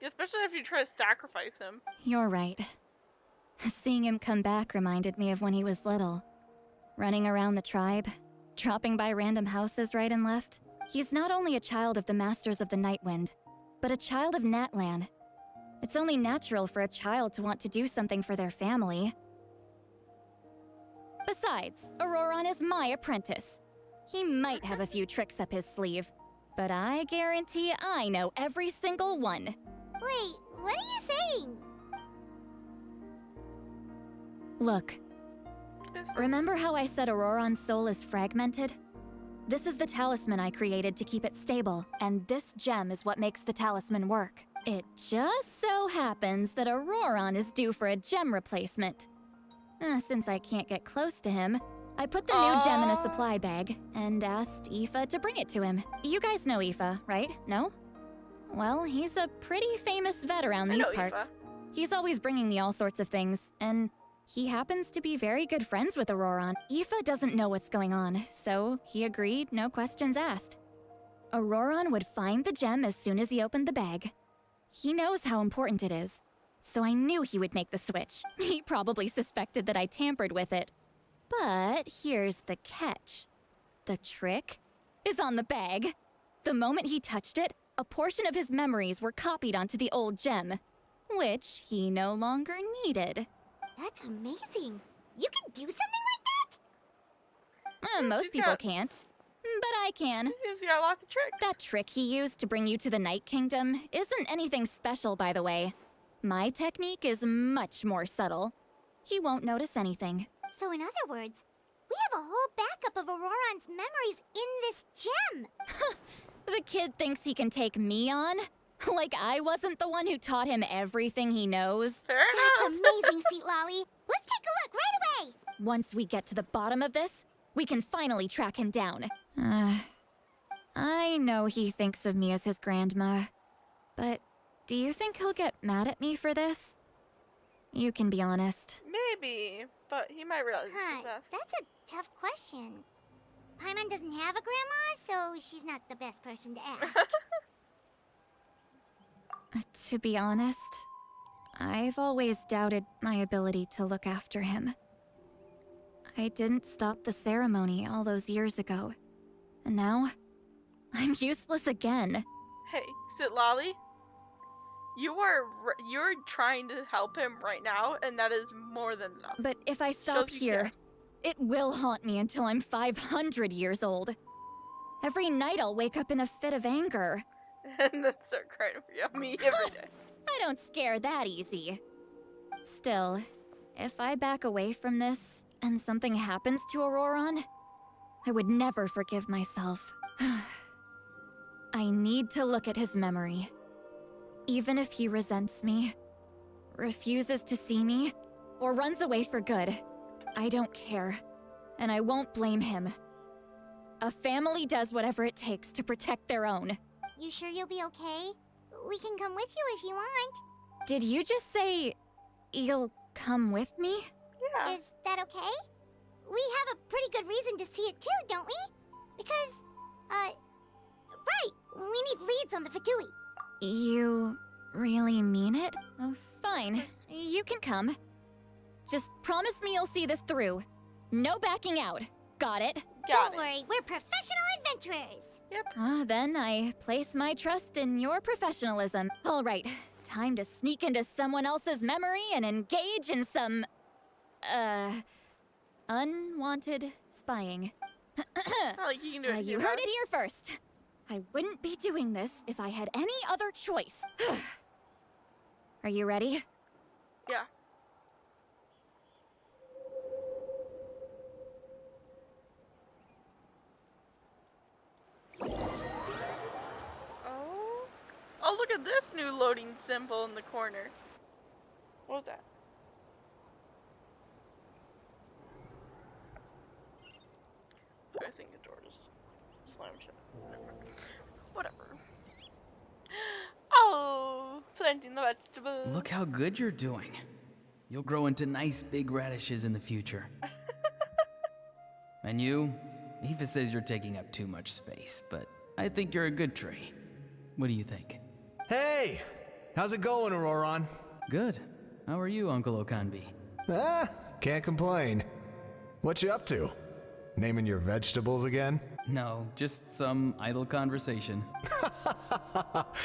Especially if you try to sacrifice him. You're right. Seeing him come back reminded me of when he was little. Running around the tribe, dropping by random houses right and left. He's not only a child of the Masters of the Nightwind, but a child of Natlan. It's only natural for a child to want to do something for their family. Besides, Auroran is my apprentice. He might have a few tricks up his sleeve, but I guarantee I know every single one. Wait, what are you saying? Look, remember how I said Auroran's soul is fragmented? This is the talisman I created to keep it stable, and this gem is what makes the talisman work. It just so happens that Auroran is due for a gem replacement. Since I can't get close to him, I put the new gem in a supply bag and asked Aoife to bring it to him. You guys know Aoife, right? No? Well, he's a pretty famous vet around these parts. Aoife. He's always bringing me all sorts of things, and he happens to be very good friends with Auroron. Aoife doesn't know what's going on, so he agreed, no questions asked. Auroron would find the gem as soon as he opened the bag. He knows how important it is, so I knew he would make the switch. He probably suspected that I tampered with it. But here's the catch. The trick is on the bag. The moment he touched it, a portion of his memories were copied onto the old gem, which he no longer needed. That's amazing. You can do something like that? Most people can't, but I can. He seems to got lots of tricks. That trick he used to bring you to the Night Kingdom isn't anything special, by the way. My technique is much more subtle. He won't notice anything. So in other words, we have a whole backup of Auroron's memories in this gem. The kid thinks he can take me on? Like I wasn't the one who taught him everything he knows? Fair That's enough. amazing, Seat Lolly. Let's take a look right away. Once we get to the bottom of this, we can finally track him down. I know he thinks of me as his grandma, but do you think he'll get mad at me for this? You can be honest. Maybe, but he might realize he's possessed. That's a tough question. Paimon doesn't have a grandma, so she's not the best person to ask. To be honest, I've always doubted my ability to look after him. I didn't stop the ceremony all those years ago, and now I'm useless again. Hey, Sit Lolly. You're trying to help him right now, and that is more than enough. But if I stop Shows you here, care. it will haunt me until I'm 500 years old. Every night I'll wake up in a fit of anger. And then start crying for you. Me every day. I don't scare that easy. Still, if I back away from this and something happens to Auroron, I would never forgive myself. I need to look at his memory. Even if he resents me, refuses to see me, or runs away for good, I don't care, and I won't blame him. A family does whatever it takes to protect their own. You sure you'll be okay? We can come with you if you want. Did you just say you'll come with me? Yeah. Is that okay? We have a pretty good reason to see it too, don't we? Because, right, we need leads on the Fatui. You really mean it? Oh, fine. You can come. Just promise me you'll see this through. No backing out. Got it? Don't worry, we're professional adventurers. Yep. Then I place my trust in your professionalism. All right, time to sneak into someone else's memory and engage in some, unwanted spying. Like you can do it. You heard it here first. I wouldn't be doing this if I had any other choice. Are you ready? Yeah. Oh, look at this new loading symbol in the corner. What was that? So I think the door just slammed shut. Whatever. Oh, planting the vegetables. Look how good you're doing. You'll grow into nice big radishes in the future. And you? Aoife says you're taking up too much space, but I think you're a good tree. What do you think? Hey! How's it going, Auroron? Good. How are you, Uncle Okanbi? Can't complain. What you up to? Naming your vegetables again? No, just some idle conversation.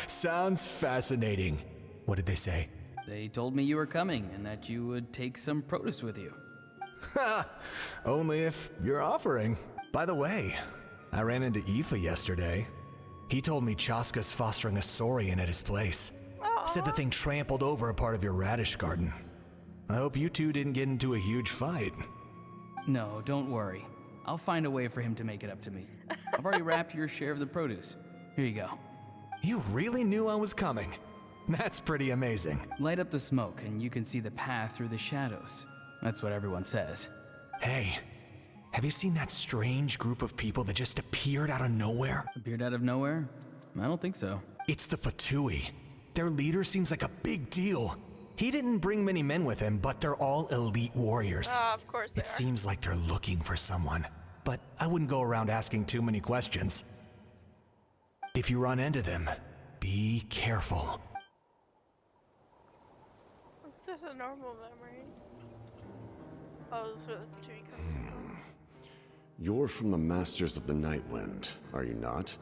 Sounds fascinating. What did they say? They told me you were coming and that you would take some produce with you. Ha! Only if you're offering. By the way, I ran into Aoife yesterday. He told me Chaska's fostering a saurian at his place. Said the thing trampled over a part of your radish garden. I hope you two didn't get into a huge fight. No, don't worry. I'll find a way for him to make it up to me. I've already wrapped your share of the produce. Here you go. You really knew I was coming. That's pretty amazing. Light up the smoke and you can see the path through the shadows. That's what everyone says. Hey, Have you seen that strange group of people that just appeared out of nowhere? Appeared out of nowhere? I don't think so. It's the Fatui. Their leader seems like a big deal. He didn't bring many men with him, but they're all elite warriors. Of course they It seems like they're looking for someone, but I wouldn't go around asking too many questions. If you run into them, be careful. It's just a normal memory. Oh, this is where the Fatui comes from. You're from the Masters of the Nightwind, are you not?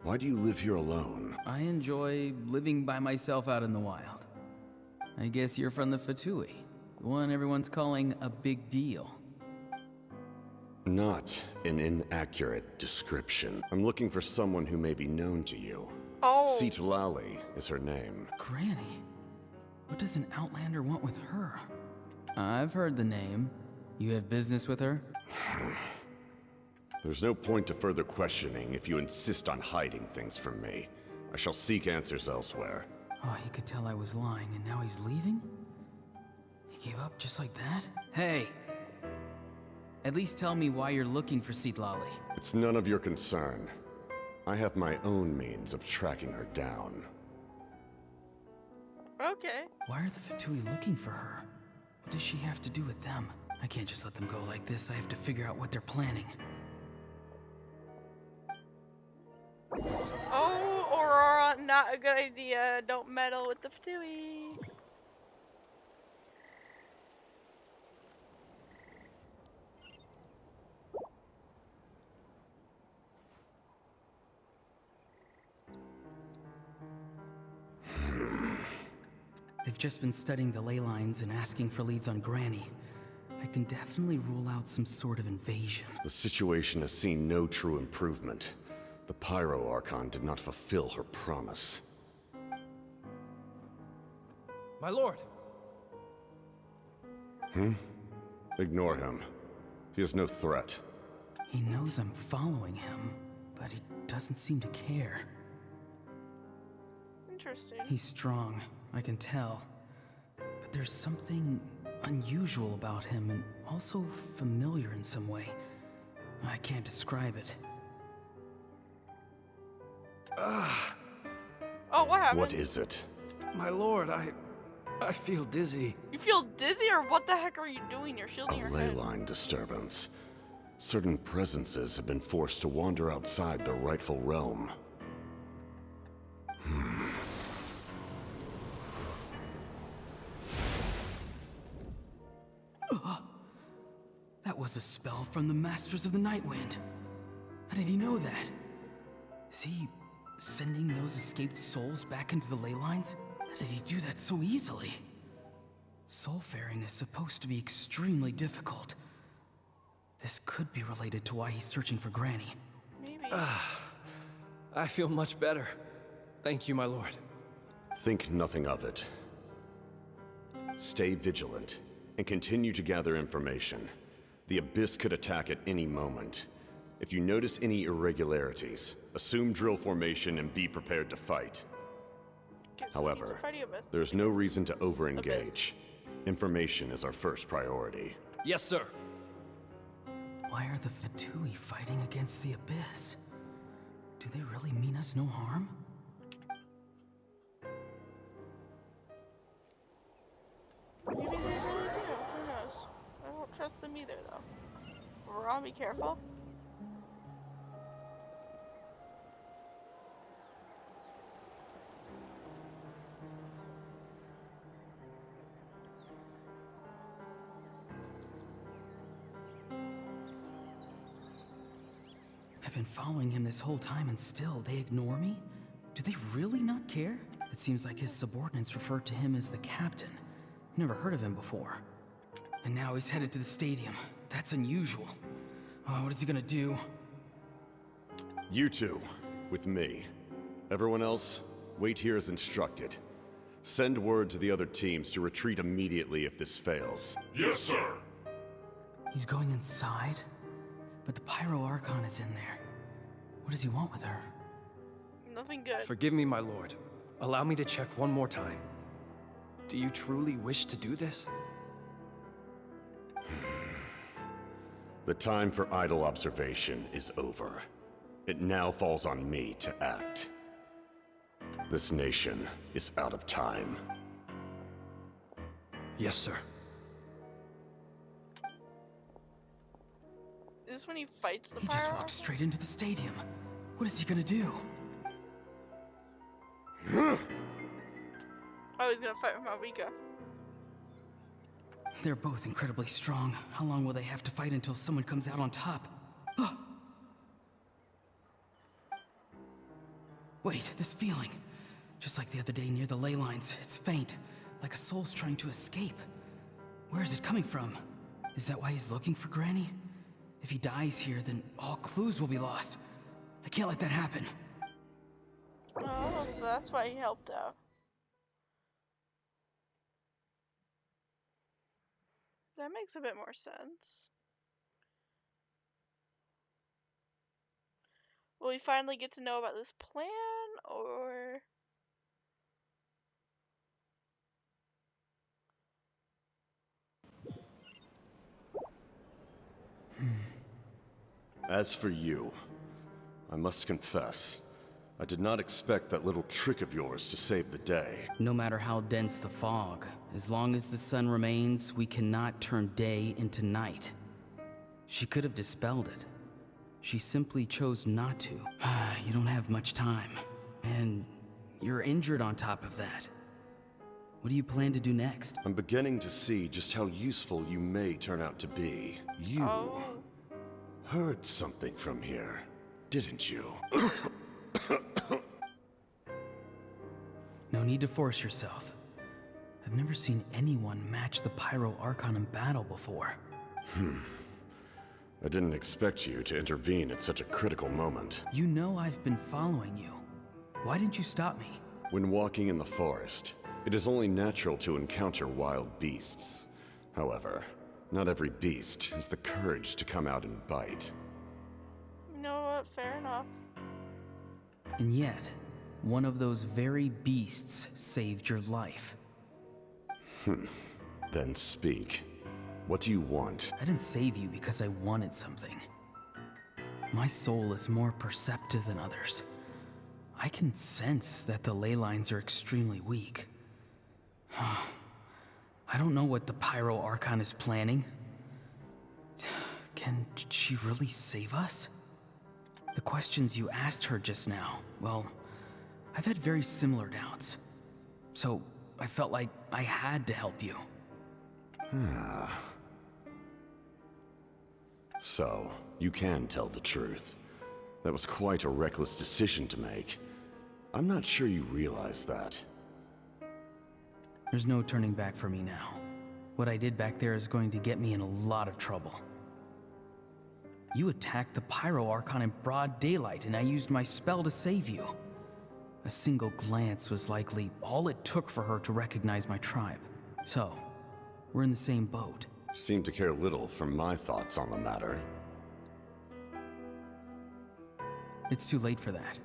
Why do you live here alone? I enjoy living by myself out in the wild. I guess you're from the Fatui, the one everyone's calling a big deal. Not an inaccurate description. I'm looking for someone who may be known to you. Oh. Citlali is her name. Granny? What does an Outlander want with her? I've heard the name. You have business with her? There's no point to further questioning if you insist on hiding things from me. I shall seek answers elsewhere. Oh, he could tell I was lying, and now he's leaving? He gave up just like that? Hey! At least tell me why you're looking for Citlali. It's none of your concern. I have my own means of tracking her down. Okay. Why are the Fatui looking for her? What does she have to do with them? I can't just let them go like this. I have to figure out what they're planning. Oh, Aurora, not a good idea. Don't meddle with the Fatui. They've just been studying the ley lines and asking for leads on Granny. I can definitely rule out some sort of invasion. The situation has seen no true improvement. The Pyro Archon did not fulfill her promise. My lord! Ignore him. He is no threat. He knows I'm following him, but he doesn't seem to care. Interesting. He's strong, I can tell. But there's something unusual about him and also familiar in some way. I can't describe it. Oh, what happened? What is it? My lord, I feel dizzy. You feel dizzy, or what the heck are you doing? You're shielding your A ley head. line disturbance. Certain presences have been forced to wander outside their rightful realm. That was a spell from the Masters of the Nightwind. How did he know that? Is he sending those escaped souls back into the ley lines? How did he do that so easily? Soulfaring is supposed to be extremely difficult. This could be related to why he's searching for Granny. Maybe. I feel much better. Thank you, my lord. Think nothing of it. Stay vigilant and continue to gather information. The Abyss could attack at any moment. If you notice any irregularities, assume drill formation and be prepared to fight. However, there's no reason to over-engage. Information is our first priority. Yes, sir. Why are the Fatui fighting against the Abyss? Do they really mean us no harm? Maybe they really do. Who knows? I don't trust them either, though. Ron, be careful. I've been following him this whole time and still they ignore me? Do they really not care? It seems like his subordinates refer to him as the captain. Never heard of him before. And now he's headed to the stadium. That's unusual. Oh, what is he gonna do? You two, with me. Everyone else, wait here as instructed. Send word to the other teams to retreat immediately if this fails. Yes, sir. He's going inside? But the Pyro Archon is in there. What does he want with her? Nothing good. Forgive me, my lord. Allow me to check one more time. Do you truly wish to do this? The time for idle observation is over. It now falls on me to act. This nation is out of time. Yes, sir. Is this when he fights the He pyro? just walked straight into the stadium. What is he gonna do? Oh, he's gonna fight with Marika. They're both incredibly strong. How long will they have to fight until someone comes out on top? Wait, this feeling. Just like the other day near the ley lines, it's faint, like a soul's trying to escape. Where is it coming from? Is that why he's looking for Granny? If he dies here, then all clues will be lost. I can't let that happen. Oh, so that's why he helped out. That makes a bit more sense. Will we finally get to know about this plan, or... As for you, I must confess, I did not expect that little trick of yours to save the day. No matter how dense the fog, as long as the sun remains, we cannot turn day into night. She could have dispelled it. She simply chose not to. You don't have much time. And you're injured on top of that. What do you plan to do next? I'm beginning to see just how useful you may turn out to be. You heard something from here, didn't you? No need to force yourself. I've never seen anyone match the Pyro Archon in battle before. I didn't expect you to intervene at such a critical moment. You know I've been following you. Why didn't you stop me? When walking in the forest, it is only natural to encounter wild beasts. However, not every beast has the courage to come out and bite. You know what? Fair enough. And yet, one of those very beasts saved your life. Then speak. What do you want? I didn't save you because I wanted something. My soul is more perceptive than others. I can sense that the ley lines are extremely weak. I don't know what the Pyro Archon is planning. Can she really save us? The questions you asked her just now, well, I've had very similar doubts. So I felt like I had to help you. So, you can tell the truth. That was quite a reckless decision to make. I'm not sure you realize that. There's no turning back for me now. What I did back there is going to get me in a lot of trouble. You attacked the Pyro Archon in broad daylight, and I used my spell to save you. A single glance was likely all it took for her to recognize my tribe. So, we're in the same boat. You seem to care little for my thoughts on the matter. It's too late for that.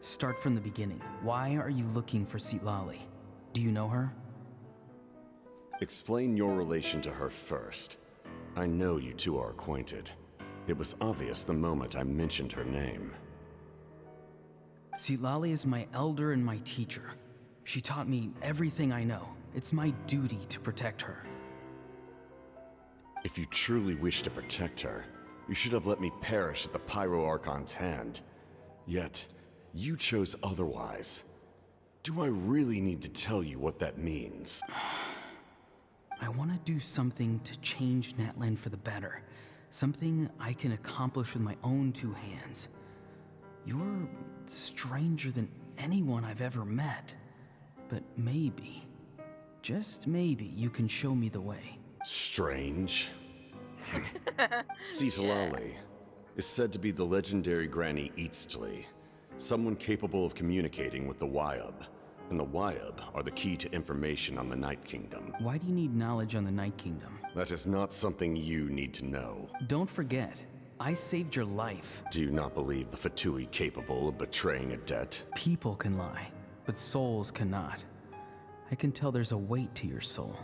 Start from the beginning. Why are you looking for Citlali? Do you know her? Explain your relation to her first. I know you two are acquainted. It was obvious the moment I mentioned her name. Citlali is my elder and my teacher. She taught me everything I know. It's my duty to protect her. If you truly wish to protect her, you should have let me perish at the Pyro Archon's hand. Yet, you chose otherwise. Do I really need to tell you what that means? I want to do something to change Natlan for the better. Something I can accomplish with my own two hands. You're stranger than anyone I've ever met. But maybe, just maybe, you can show me the way. Strange. Citlali is said to be the legendary Granny Eastly, someone capable of communicating with the Wyub. And the Wyub are the key to information on the Night Kingdom. Why do you need knowledge on the Night Kingdom? That is not something you need to know. Don't forget, I saved your life. Do you not believe the Fatui capable of betraying a debt? People can lie, but souls cannot. I can tell there's a weight to your soul,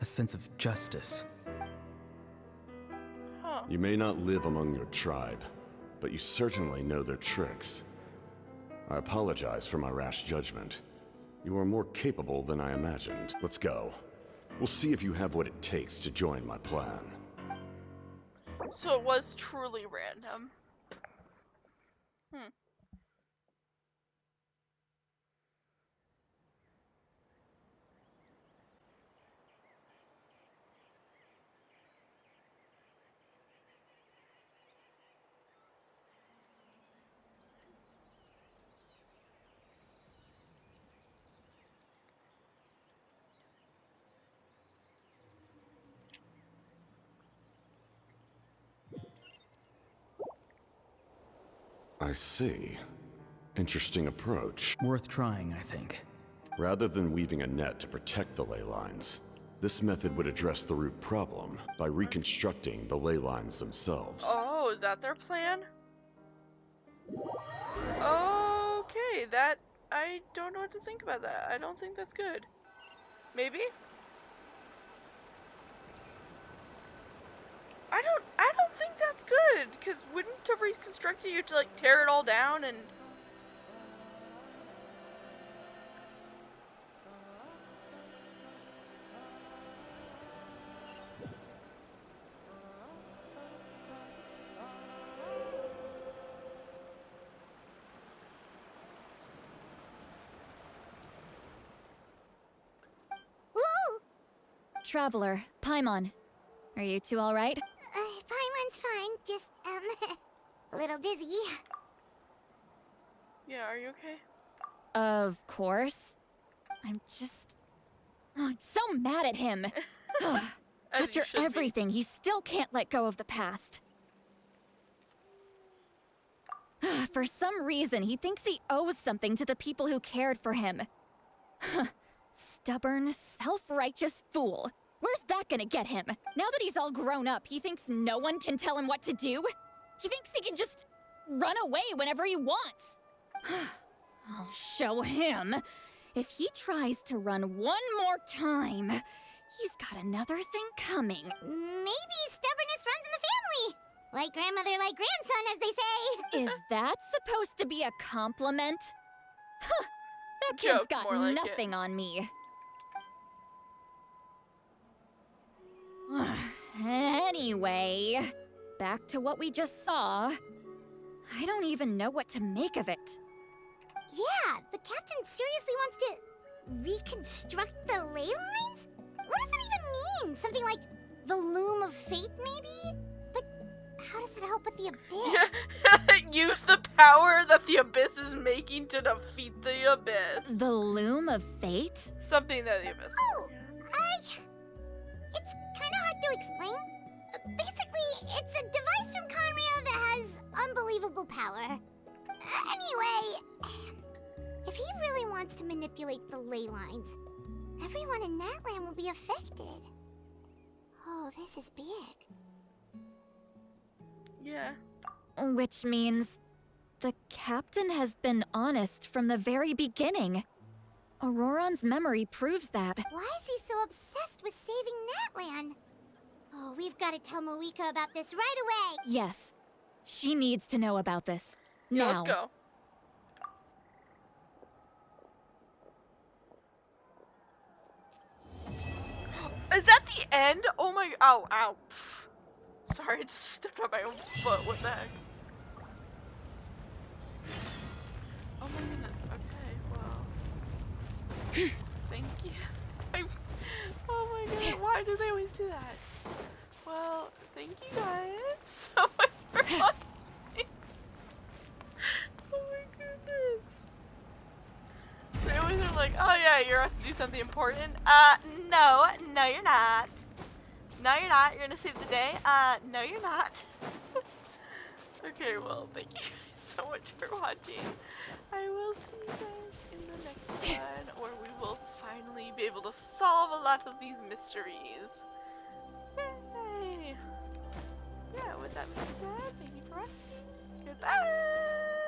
a sense of justice. Huh. You may not live among your tribe, but you certainly know their tricks. I apologize for my rash judgment. You are more capable than I imagined. Let's go. We'll see if you have what it takes to join my plan. So it was truly random. I see. Interesting approach. Worth trying, I think. Rather than weaving a net to protect the ley lines, this method would address the root problem by reconstructing the ley lines themselves. Oh, is that their plan? Okay, that... I don't know what to think about that. I don't think that's good. Maybe? I don't think that's good, because wouldn't to reconstruct it, you have to, like, tear it all down and... Traveler, Paimon. Are you two alright? Paimon's fine, just, a little dizzy. Yeah, are you okay? Of course. I'm just... Oh, I'm so mad at him. After everything, he still can't let go of the past. For some reason, he thinks he owes something to the people who cared for him. Stubborn, self-righteous fool. Where's that gonna get him? Now that he's all grown up, he thinks no one can tell him what to do? He thinks he can just run away whenever he wants. I'll show him. If he tries to run one more time, he's got another thing coming. Maybe stubbornness runs in the family. Like grandmother, like grandson, as they say. Is that supposed to be a compliment? That kid's Joke, got more like nothing on me. Anyway, back to what we just saw. I don't even know what to make of it. Yeah, the captain seriously wants to reconstruct the ley lines? What does that even mean? Something like the loom of fate, maybe? But how does that help with the abyss? Use the power that the abyss is making to defeat the abyss. The loom of fate? Something that the abyss. Oh, it's kind of hard to explain. Basically, it's a device from Conria that has unbelievable power. Anyway, if he really wants to manipulate the ley lines, everyone in Natlan will be affected. Oh, this is big. Yeah. Which means the captain has been honest from the very beginning. Auroron's memory proves that. Why is he so obsessed with saving Natlan? Oh, we've got to tell Moeka about this right away. Yes, she needs to know about this. Yeah, now. let's go. Is that the end? Oh my... Ow, ow. Pfft. Sorry, I just stepped on my own foot. What the heck? Oh my goodness. Okay, well... Thank you. Oh my goodness. Why do they always do that? Well, thank you guys so much for watching. Oh my goodness. They always are like, oh yeah, you're about to do something important. No, you're not. No, you're not. You're gonna save the day. No, you're not. Okay, well, thank you guys so much for watching. I will see you guys in the next one, where we will finally be able to solve a lot of these mysteries. Yay! Yeah, with that being said, thank you for watching. Goodbye!